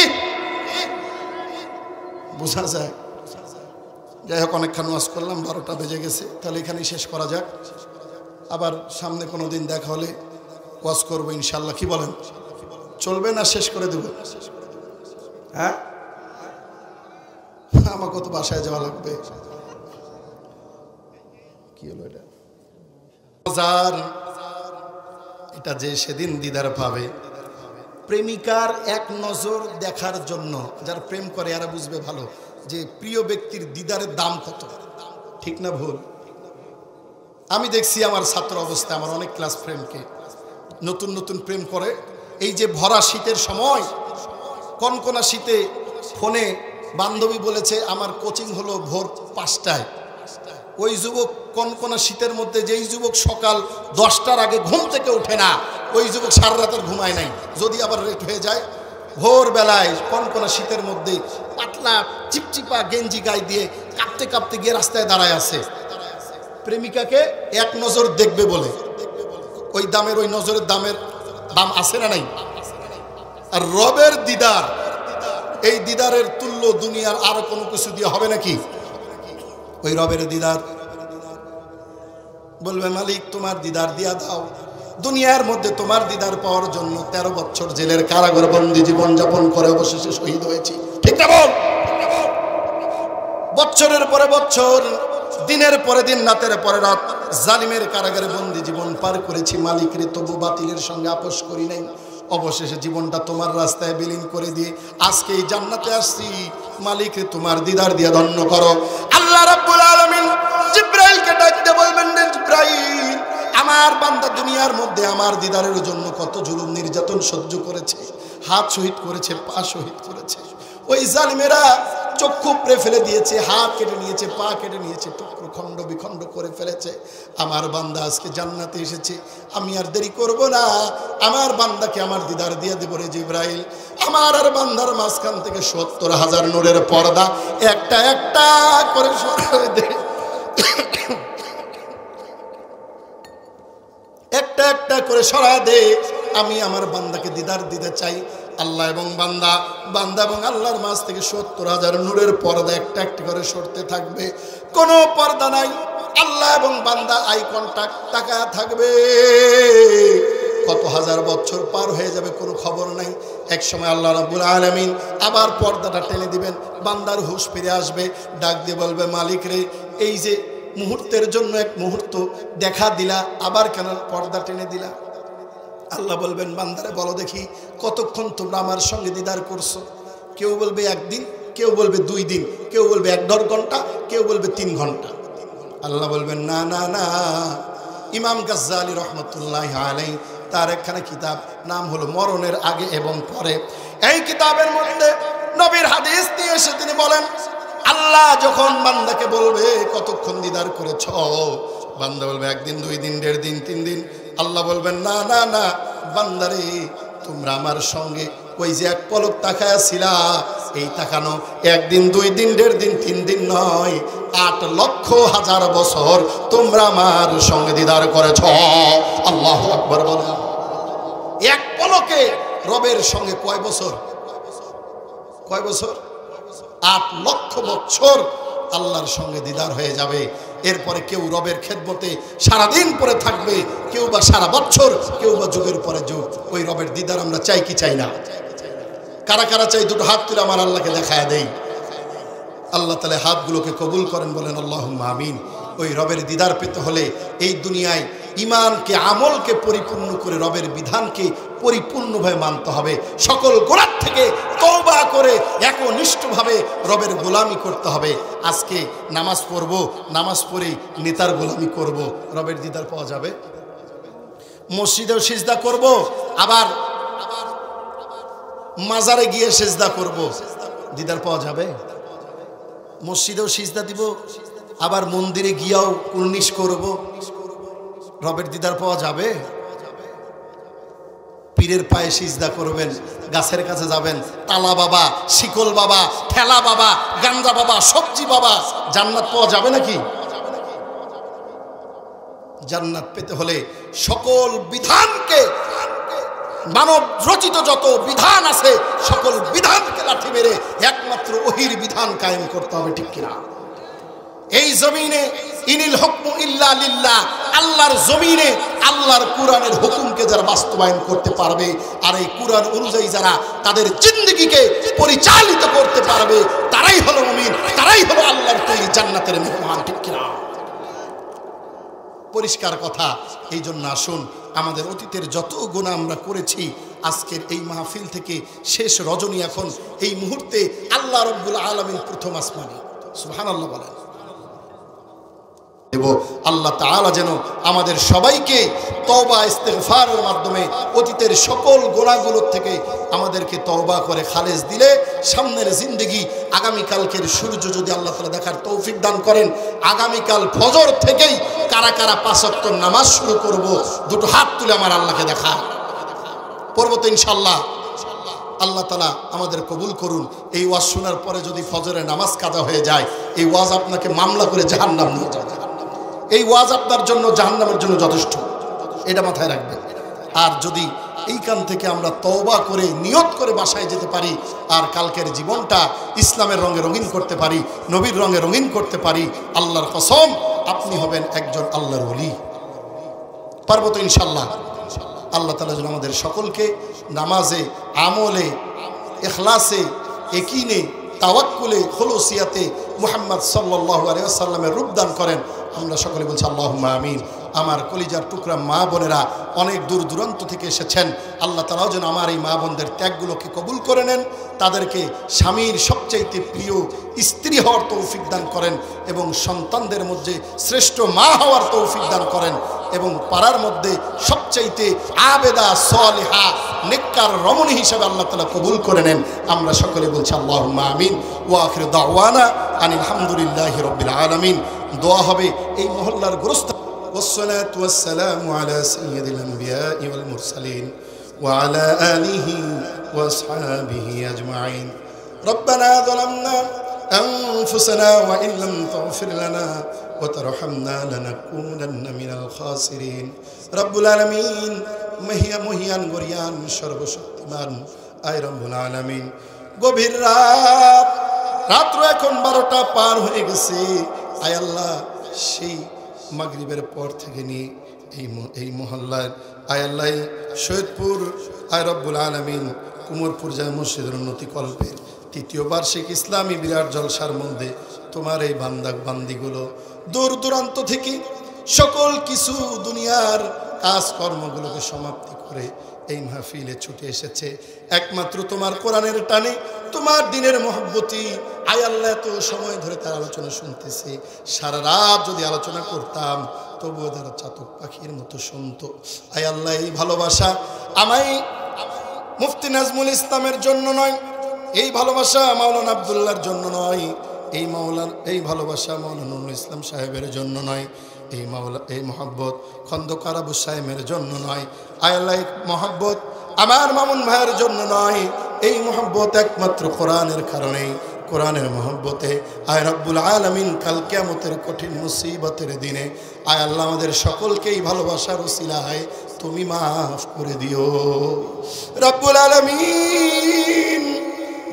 বোঝা যায়? যাই হোক, অনেকক্ষণ ওয়াজ করলাম, 12টা বেজে গেছে, তাহলে এখানেই শেষ করা যাক। আবার সামনে কোনো দিন দেখা হলে ওয়াজ করবো ইনশাল্লাহ। কি বলেন, চলবে না শেষ করে দেব? হ্যাঁ, আমাকে তো বাসায় যাওয়া লাগবে। কি হলো এটা? এটা যে সেদিন দিদার পাবে, প্রেমিকার এক নজর দেখার জন্য যারা প্রেম করে এরা বুঝবে ভালো যে প্রিয় ব্যক্তির দিদারের দাম কত। ঠিক না ভুল? আমি দেখছি আমার ছাত্র অবস্থায় আমার অনেক ক্লাস ফ্রেন্ডকে নতুন নতুন প্রেম করে। এই যে ভরা শীতের সময়, কনকনা শীতে ফোনে বান্ধবী বলেছে আমার কোচিং হলো ভোর 5টায়। ওই যুবক কনকনা শীতের মধ্যে, যেই যুবক সকাল 10টার আগে ঘুম থেকে ওঠে না, ওই যুবক সারা রাতের ঘুমায় নাই। যদি আবার লেট হয়ে যায়, ভোরবেলায় কনকনা শীতের মধ্যে পাতলা চিপচিপা গেঞ্জি গায়ে দিয়ে কাঁপতে কাঁপতে গিয়ে রাস্তায় দাঁড়ায় আছে, প্রেমিকাকে এক নজর দেখবে বলে। ওই দামের, ওই নজরের দামের দাম আছে না নাই? আর রবের দিদার, এই দিদারের তুল্য দুনিয়ার আর কোনো কিছু দিয়ে হবে নাকি? ওই রবের দিদার বলবে, মালিক তোমার দিদার দিয়া দাও। দুনিয়ার মধ্যে তোমার দিদার পাওয়ার জন্য 13 বছর জেলের কারাগার বন্দী জীবন যাপন করে অবশেষে শহীদ হয়েছি। ঠিক না বল? বছরের পরে বছর, দিনের পরে দিন, রাতের পরে রাত জালিমের কারাগারে বন্দী জীবন পার করেছি। মালিক রে, তবু বাতিলের সঙ্গে আপোষ করি নাই। অবশেষে জীবনটা তোমার রাস্তায় বিলীন করে দিয়ে আজকে এই জান্নাতে আসছি। মালিক রে, তোমার দিদার দিয়ে ধন্য করো। আল্লাহ রাব্বুল আলামিন জিবরাইলকে ডাকতে বলবেন, জিবরাইল, আমার বান্দা দুনিয়ার মধ্যে আমার দিদারের জন্য কত জুলুম নির্যাতন সহ্য করেছে। হাত শহীদ করেছে, পা শহীদ করেছে। ওই জালিমেরা চক্ষু উপড়ে ফেলে দিয়েছে, হাত কেটে নিয়েছে, পা কেটে নিয়েছে, টুকরো খণ্ড বিখণ্ড করে ফেলেছে। আমার বান্দা আজকে জান্নাতে এসেছে, আমি আর দেরি করব না, আমার বান্দাকে আমার দিদার দিয়ে দেব রে জিবরাইল। আমার আর বান্দার মাঝখান থেকে 70,000 নূরের পর্দা একটা একটা করে সরাই দে, একটা একটা করে সরাই দে। আমি আমার বান্দাকে দিদার দিতে চাই। আল্লাহ এবং বান্দা, বান্দা এবং আল্লাহর মাঝ থেকে 70,000 নূরের পর্দা একটা একটা করে সরতে থাকবে। কোনো পর্দা নাই, আল্লাহ এবং বান্দা আই কন্টাক্ট তাকায় থাকবে। কত হাজার 1000 বছর পার হয়ে যাবে, কোনো খবর নাই। এক সময় আল্লাহ রাব্বুল আলামিন আবার পর্দাটা টেনে দিবেন, বান্দার হুঁশ ফিরে আসবে, ডাক দিয়ে বলবে, মালিক রে, এই যে মুহূর্তের জন্য এক মুহূর্ত দেখা দিলা, আবার কেন পর্দা টেনে দিলা? আল্লাহ বলবেন, বান্দারে বলো দেখি কতক্ষণ তোমরা আমার সঙ্গে দিদার করছো? কেউ বলবে 1 দিন, কেউ বলবে 2 দিন, কেউ বলবে 1.5 ঘন্টা, কেউ বলবে 3 ঘন্টা। আল্লাহ বলবেন, না না না। ইমাম গাজ্জালী রহমতুল্লাহ আলাইহি তার একখানা কিতাব, নাম হলো মরণের আগে এবং পরে। এই কিতাবের মধ্যে নবীর হাদিস নিয়ে এসে তিনি বলেন, আল্লাহ যখন বান্দাকে বলবে কতক্ষণ দিদার করেছ, বান্দা বলবে 1 দিন, 2 দিন, 1.5 দিন, 3 দিন। আল্লাহ বলবেন, না না না বান্দারে, তোমরা আমার সঙ্গে ওই যে 1 পলক তাকায়াছিলা, এই তাকানো 1 দিন, 2 দিন, 1.5 দিন, 3 দিন নয়, 8 লক্ষ হাজার বছর তোমরা আমার সঙ্গে দিদার করেছ। আল্লাহু আকবার বলেন। 1 পলকে রবের সঙ্গে কয় বছর? 8 লক্ষ বছর আল্লাহর সঙ্গে দিদার হয়ে যাবে। এরপরে কেউ রবের খেদমতে সারাদিন পরে থাকবে, কেউ বা সারা বছর, কেউ বা যুগের পরে যুগ। ওই রবের দিদার আমরা চাই কি চাই না? কারা কারা চাই? 2টো হাত তুলে আমার আল্লাহকে দেখায় দেই। আল্লাহ তাআলা হাতগুলোকে কবুল করেন, বলেন আল্লাহুম্মা আমিন। ওই রবের দিদার পেতে হলে এই দুনিয়ায় ইমানকে, আমলকে পরিপূর্ণ করে রবের বিধানকে পরিপূর্ণভাবে মানতে হবে। সকল গোনাহ থেকে তওবা করে একনিষ্ঠভাবে রবের গোলামি করতে হবে। আজকে নামাজ পড়ব, নামাজ পড়ে নেতার গোলামি করব, রবের দিদার পাওয়া যাবে? মসজিদেও সিজদা করব, আবার মাজারে গিয়ে সিজদা করব, দিদার পাওয়া যাবে? মসজিদেও সিজদা দিব, আবার মন্দিরে গিয়াও কুর্নিশ করব, রবের দিদার পাওয়া যাবে? পীরের পায়ে সিজদা করবেন, গাছের কাছে যাবেন, তালা বাবা, শিকল বাবা, ঠেলা বাবা, গাঞ্জা বাবা, সবজি বাবা, জান্নাত পাওয়া যাবে নাকি? জান্নাত পেতে হলে সকল বিধানকে, মানব রচিত যত বিধান আছে সকল বিধানকে লাঠি মেরে একমাত্র ওহির বিধান কায়েম করতে হবে, ঠিক কিনা? এই জমিনে ইনিল হুকমু ইল্লা লিল্লাহ, আল্লাহর জমিনে আল্লাহর কোরআনের হুকুমকে যারা বাস্তবায়ন করতে পারবে, আর এই কোরআন অনুযায়ী যারা তাদের জিন্দেগিকে পরিচালিত করতে পারবে, তারাই হলো মুমিন, তারাই হলো আল্লাহর তৈরি জান্নাতের মেহমান, ঠিক কিনা? পরিষ্কার কথা। এই জন্য আসুন, আমাদের অতীতের যত গুনাহ আমরা করেছি, আজকের এই মাহফিল থেকে শেষ রজনী এখন এই মুহূর্তে আল্লাহ রাব্বুল আলামিন প্রথম আসমানে, সুবহানাল্লাহ বলেন। আল্লাহ তাআলা যেন আমাদের সবাইকে তওবা ইস্তেগফারের মাধ্যমে অতীতের সকল গুনাহগুলোর থেকে আমাদেরকে তওবা করে খালেস দিলে সামনের জিন্দেগি, আগামীকালকের সূর্য যদি আল্লাহ তাআলা দেখার তৌফিক দান করেন, আগামীকাল ফজর থেকেই কারা কারা 5 ওয়াক্ত নামাজ শুরু করব, 2টো হাত তুলে আমার আল্লাহকে দেখা পড়ব তো ইনশাআল্লাহ। আল্লাহ তাআলা আমাদের কবুল করুন। এই ওয়াজ শোনার পরে যদি ফজরের নামাজ কাজা হয়ে যায়, এই ওয়াজ আপনাকে মামলা করে জাহান্নাম নিয়ে যাবে। এই ওয়াজ আপনার জন্য জাহান্নামের জন্য যথেষ্ট, এটা মাথায় রাখবেন। আর যদি এইখান থেকে আমরা তওবা করে নিয়ত করে বাসায় যেতে পারি, আর কালকের জীবনটা ইসলামের রঙে রঙিন করতে পারি, নবীর রঙে রঙিন করতে পারি, আল্লাহর কসম আপনি হবেন একজন আল্লাহর ওলি। পারবো তো ইনশাআল্লাহ? আল্লাহ তাআলা যেন আমাদের সকলকে নামাজে, আমলে, ইখলাসে, ইয়াকিনে, তাওয়াক্কুলে, খুলুসিয়াতে মুহাম্মদ সাল্লাল্লাহু আলাইহি ওয়াসাল্লামের রূপদান করেন। আমরা সকলে বলছি আল্লাহুম্মা আমিন। আমার কলিজার টুকরা মা বোনেরা অনেক দূর দূরান্ত থেকে এসেছেন, আল্লাহ তাআলা যেন আমার এই মা বোনদের ত্যাগগুলোকে কবুল করে নেন, তাদেরকে স্বামীর সবচাইতে প্রিয় স্ত্রী হওয়ার তৌফিক দান করেন, এবং সন্তানদের মধ্যে শ্রেষ্ঠ মা হওয়ার তৌফিক দান করেন, এবং পাড়ার মধ্যে সবচাইতে আবেদা সালেহা নেককার রমণী হিসেবে আল্লাহ তাআলা কবুল করে নেন। আমরা সকলে বলছি আল্লাহুম্মা আমিন। ওয়া আখিরু দাওয়ানা আনিল হামদুলিল্লাহি রাব্বিল আলামিন। দোয়া হবে এই মহল্লার গোরস্থান। والصلاة والسلام على سيد الأنبياء والمرسلين وعلى آله وأصحابه أجمعين. ربنا ظلمنا أنفسنا وإن لم تغفر لنا وترحمنا لنكونن من الخاسرين. رب العالمين মহিয়ান গরিয়ান সর্বশক্তিমান আয় রব্বুল আলামিন। গভীর রাত্র এখন 12টা পার হয়ে গেছে। আয় আল্লাহ, সেই মাগরিবের পর থেকে নিয়ে এই মহল্লায় আয় আল্লাহ সৈয়দপুর আয় রব্বুল আলামিন কুমোরপুর জামে মসজিদের উন্নতি কল্পের ৩য় বার্ষিক ইসলামী বিরাট জলসার মধ্যে তোমার এই বান্দিগুলো দূর দূরান্ত থেকে সকল কিছু দুনিয়ার কাজকর্মগুলোকে সমাপ্তি করে এই মাহফিলে ছুটে এসেছে একমাত্র তোমার কোরআনের টানে, তোমার দ্বীনের মহব্বতি। আয় আল্লাহ, এত সময় ধরে তার আলোচনা শুনতেছে, সারা রাত যদি আলোচনা করতাম তবুও তারা চাতক পাখির মতো শুনতো। আয় আল্লাহ, এই ভালোবাসা আমায় মুফতি নাজমুল ইসলামের জন্য নয়, এই ভালোবাসা মাওলানা আব্দুল্লাহর জন্য নয়, এই ভালোবাসা মাওলানা নুরুল ইসলাম সাহেবের জন্য নয়, এই মহব্বত খন্দকার আবু সাহেবের জন্য নয়। আয় আল্লাহ, মহব্বত আমার মামুন ভাইয়ের জন্য নয়, এই মহব্বত একমাত্র কোরআনের কারণেই, কোরআনের মহব্বতে। আয় রব্বুল আলামিন, কাল কিয়ামতের কঠিন মুসিবতের দিনে আয় আল্লাহ আমাদের সকলকেই ভালোবাসার ওসিলায় তুমি মাফ করে দিও রব্বুল আলামিন।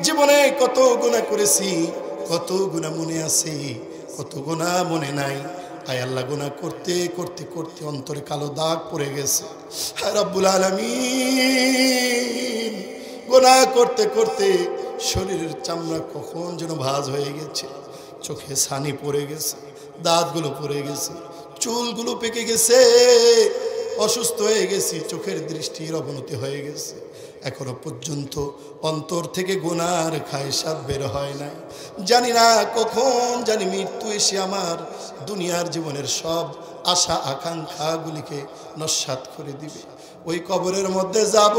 জীবনে কত গুনাহ করেছি, কত গুনাহ মনে আছে, কত গুনাহ মনে নাই। আয় আল্লাহ, গুনাহ করতে করতে করতে অন্তরে কালো দাগ পড়ে গেছে। হায় রব্বুল আলামিন, গুনাহ করতে করতে শরীরের চামড়া কখন যেন ভাঁজ হয়ে গেছে, চোখে ছানি পড়ে গেছে, দাঁতগুলো পড়ে গেছে, চুলগুলো পেকে গেছে, অসুস্থ হয়ে গেছি, চোখের দৃষ্টির অবনতি হয়ে গেছে। এখনো পর্যন্ত অন্তর থেকে গুনার খায়সাত বের হয় না। জানি না কখন জানি মৃত্যু এসে আমার দুনিয়ার জীবনের সব আশা আকাঙ্ক্ষাগুলিকে নস্যাৎ করে দিবে। ওই কবরের মধ্যে যাব,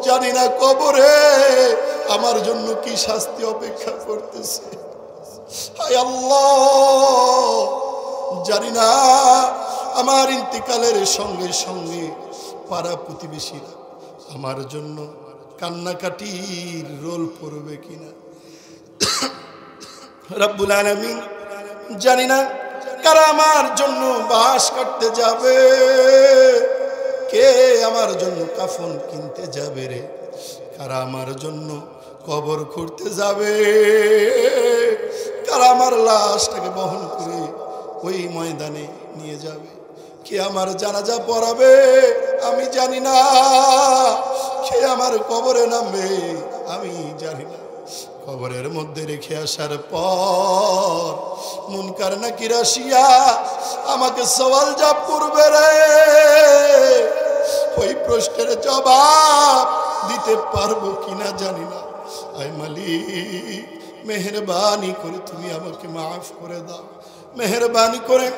জানি না কবরে আমার জন্য কি শাস্তি অপেক্ষা করতেছে। হায় আল্লাহ, জানি না আমার ইন্তিকালের সঙ্গে সঙ্গে পাড়া প্রতিবেশীরা আমার জন্য কান্নাকাটির রোল পড়বে কিনা। রব্বুল আলামিন, জানি না কারা আমার জন্য বাস কাটতে যাবে, কে আমার জন্য কাফন কিনতে যাবে রে, কারা আমার জন্য কবর খুঁড়তে যাবে, কারা আমার লাশটাকে বহন করে ওই ময়দানে নিয়ে যাবে, কে আমার জানাজা পড়াবে আমি জানি না, কে আমার কবরে নামবে আমি জানি না। কবরের মধ্যে রেখে আসার পর মুনকার নাকির আসিয়া আমাকে সওয়াল জবাব করবে রে, ওই প্রশ্নের জবাব দিতে পারবো কিনা জানি না। আয় মালিক, মেহেরবানি করে তুমি আমাকে মাফ করে দাও, মেহেরবানি করে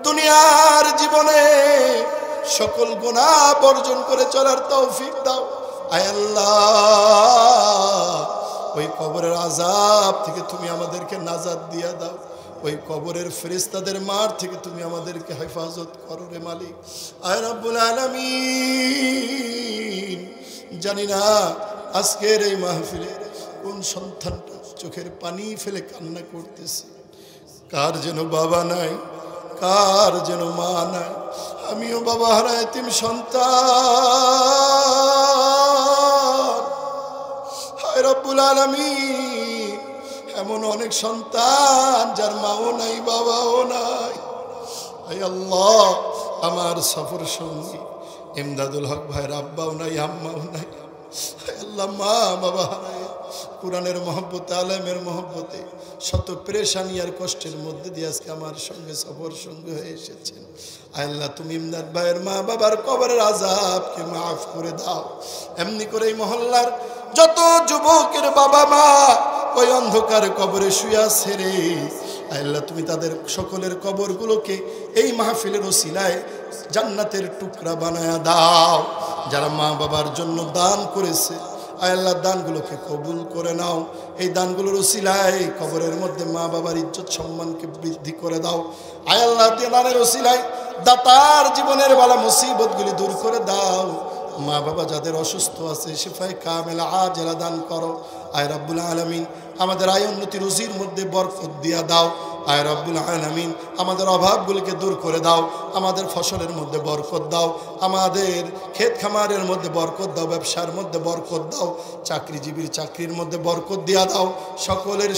দুনিয়ার জীবনে সকল গুনাহ বর্জন করে চলার তৌফিক দাও। আয় আল্লাহ, ওই কবরের আযাব থেকে তুমি আমাদেরকে নাজাত দিয়া দাও, ওই কবরের ফেরেশতাদের মার থেকে তুমি আমাদেরকে হেফাজত করো রে মালিক। আয় রব্বুল আলামিন, জানি না আজকের এই মাহফিলে কোন সন্তানটা চোখের পানি ফেলে কান্না করতেছে, কার যেন বাবা নাই, কার যেন মা নাই। আমিও বাবা হারা এতিম সন্তান। হায় রব্বুল আলামিন, এমন অনেক সন্তান যার মাও নাই, বাবাও নাই। হায় আল্লাহ, আমার সফর সঙ্গী ইমদাদুল হক ভাইয়ের আব্বাও নাই, আম্মাও নাই। হায় আল্লাহ, মা বাবা হারায় কোরআনের মহব্বতে, আলেমের মহব্বতে শত পেরেশানি আর কষ্টের মধ্যে দিয়ে আজকে আমার সঙ্গে সফর সঙ্গে হয়ে এসেছেন। আয় আল্লাহ, তুমি ইমদাদ ভাইয়ের মা বাবার কবরের আযাবকে মাফ করে দাও। এমনি করে এই মহল্লার যত যুবকের বাবা মা ওই অন্ধকার কবরে শুয়ে আছে রে, আয় আল্লাহ, তুমি তাদের সকলের কবরগুলোকে এই মাহফিলের ওসিলায় জান্নাতের টুকরা বানায়া দাও। যারা মা বাবার জন্য দান করেছে, আয় আল্লাহ, দানগুলোকে কবুল করে নাও। এই দানগুলোর ওসিলায় কবরের মধ্যে মা বাবার ইজ্জত সম্মানকে বৃদ্ধি করে দাও। আয় আল্লাহ, দানের ওসিলায় দাতার জীবনের বালা মুসিবতগুলি দূর করে দাও। মা বাবা যাদের অসুস্থ আছে শিফায়ে কামেলা আজেলা দান করো। আয় রব্বুল আলামিন, আমাদের আয় উন্নতি রুজির মধ্যে বরকত দিয়া দাও। আয় রব্বুল আলামিন, আমাদের অভাবগুলিকে দূর করে দাও, আমাদের ফসলের মধ্যে বরকত দাও, আমাদের ক্ষেত খামারের মধ্যে বরকত দাও, ব্যবসার মধ্যে বরকত দাও, চাকরিজীবীর চাকরির মধ্যে বরকত দিয়া দাও,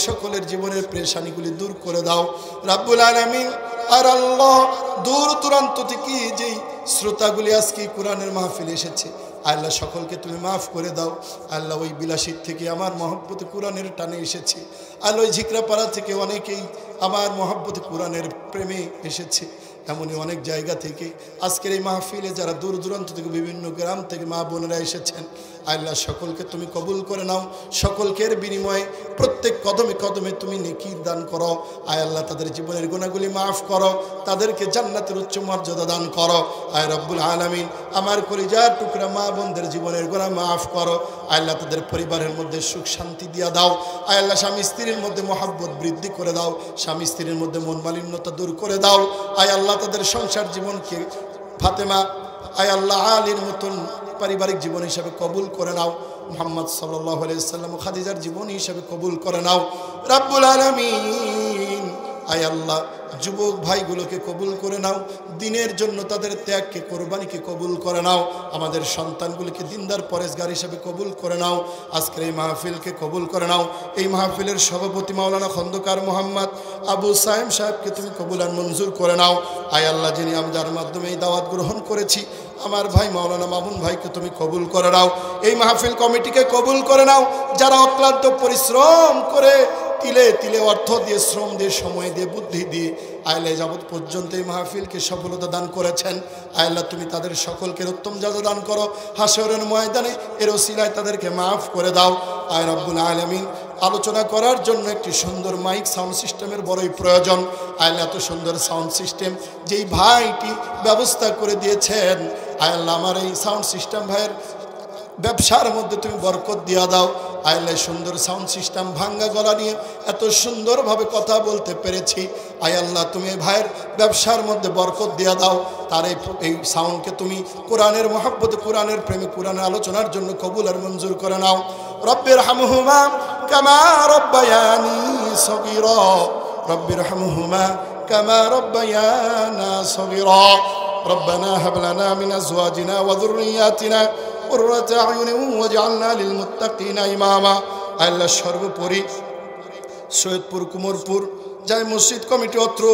সকলের জীবনের পেরেশানিগুলি দূর করে দাও রব্বুল আলামিন। আর আল্লাহ, দূর দূরান্ত থেকে যেই শ্রোতাগুলি আজকে কোরআনের মাহফিলে এসেছে, আল্লাহ সকলকে তুমি মাফ করে দাও। আল্লাহ ওই বিলাসিত থেকে আমার মহব্বতে কোরআনের টানে এসেছে, আল্লাহ ওই ঝিকরাপাড়া থেকে অনেকেই আমার মহব্বতে কোরআনের প্রেমে এসেছে। এমনই অনেক জায়গা থেকে আজকের এই মাহফিলে যারা দূর দূরান্ত থেকে বিভিন্ন গ্রাম থেকে মা বোনেরা এসেছেন, আল্লাহ সকলকে তুমি কবুল করে নাও। সকলকের বিনিময়ে প্রত্যেক কদমে কদমে তুমি নেকি দান করো। আয় আল্লাহ তাদের জীবনের গুনাহগুলি মাফ করো, তাদেরকে জান্নাতের উচ্চ মর্যাদা দান করো। আয় রব্বুল আলামিন আমার কলিজার টুকরা মা বোনদের জীবনের গুনাহ মাফ করো। আল্লাহ তাদের পরিবারের মধ্যে সুখ শান্তি দিয়া দাও। আয় আল্লাহ স্বামী স্ত্রীর মধ্যে মহব্বত বৃদ্ধি করে দাও, স্বামী স্ত্রীর মধ্যে মন মালিন্যতা দূর করে দাও। আয় আল্লাহ তাদের সংসার জীবনকে ফাতেমা আয় আল্লাহ আলীর মতন পারিবারিক জীবন হিসাবে কবুল করে নাও। মুহাম্মদ সাল্লাল্লাহু আলাইহি ওয়াসাল্লাম খাদিজার জীবন হিসাবে কবুল করে নাও রব্বুল আলামিন। আয় আল্লাহ যুবক ভাইগুলোকে কবুল করে নাও, দিনের জন্য তাদের ত্যাগকে কোরবানিকে কবুল করে নাও। আমাদের সন্তানগুলিকে দিনদার পরেশগার হিসেবে কবুল করে নাও। আজকের এই মাহফিলকে কবুল করে নাও। এই মাহফিলের সভাপতি মাওলানা খন্দকার মোহাম্মদ আবু সায়েম সাহেবকে তুমি কবুল আর মঞ্জুর করে নাও। আয় আল্লাহ যিনি যার মাধ্যমে এই দাওয়াত গ্রহণ করেছি আমার ভাই মাওলানা মামুন ভাইকে তুমি কবুল করে নাও। এই মাহফিল কমিটিকে কবুল করে নাও, যারা অক্লান্ত পরিশ্রম করে তিলে তিলে অর্থ দিয়ে, শ্রম দিয়ে, সময় দিয়ে, বুদ্ধি দিয়ে আল্লাহ যাবত পর্যন্ত এই মাহফিলকে সফলতা দান করেছেন। আল্লাহ তুমি তাদের সকলকে উত্তম জাযা দান করো। হাশরের ময়দানে এর ওসিলায় তাদেরকে মাফ করে দাও। আয় রব্বুল আলামিন আলোচনা করার জন্য একটি সুন্দর মাইক সাউন্ড সিস্টেমের বড়ই প্রয়োজন। আল্লাহ এত সুন্দর সাউন্ড সিস্টেম যেই ভাইটি ব্যবস্থা করে দিয়েছেন, আল্লাহ আমার এই সাউন্ড সিস্টেম ভাইয়ের ব্যবসার মধ্যে তুমি বরকত দিয়া দাও। আল্লাহ সুন্দর সাউন্ড সিস্টেম ভাঙ্গা গলা নিয়ে এত সুন্দরভাবে কথা বলতে পেরেছি। আয় আল্লাহ তুমি ভাইয়ের ব্যবসার মধ্যে বরকত দিয়া দাও। তার এই সাউন্ডকে তুমি কোরআনের মহব্বতে, কোরআনের প্রেমে, কোরআনের আলোচনার জন্য কবুল আর মঞ্জুর করে নাও। রব্বির হামহুমা কামা রব্বায়ানি সগীরা, রব্বির হামহুমা কামা রব্বায়ানা সগীরা। রব্বানা হাব লানা মিন আজওয়াজিনা ওয়া যুররিয়াতিনা কুররাতা আয়ুনিন ওয়াজআলনা লিল মুত্তাকিনা ইমামা। আল্লাহ সর্বোপরি সৈয়দপুর কুমরপুর যাই মসজিদ কমিটি অত্র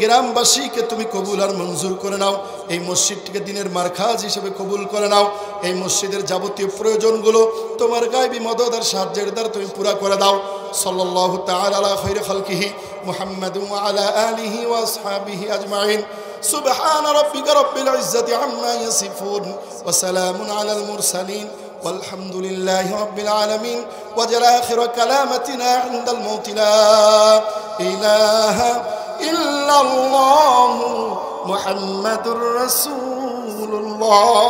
গ্রামবাসীকে তুমি কবুল আর মঞ্জুর করে নাও। এই মসজিদটিকে দিনের মারখাজ হিসেবে কবুল করে নাও। এই মসজিদের যাবতীয় প্রয়োজনগুলো তোমার গায়বী মদদ আর সাহায্যের দ্বারা তুমি পুরা করে দাও। সাল্লাল্লাহু তাআলা আলা খায়রি খালকিহি মুহাম্মাদিন ওয়া আলা আলিহি ওয়া আসহাবিহি আজমাইন। সুবহান রাব্বিকা রাব্বিল ইজ্জাতি আম্মা ইয়াসিফুন ওয়া সালামুন আলাল মুরসালিন والحمد لله رب العالمين. وجل آخر كلامتنا عند الموت لا إله إلا الله محمد رسول الله.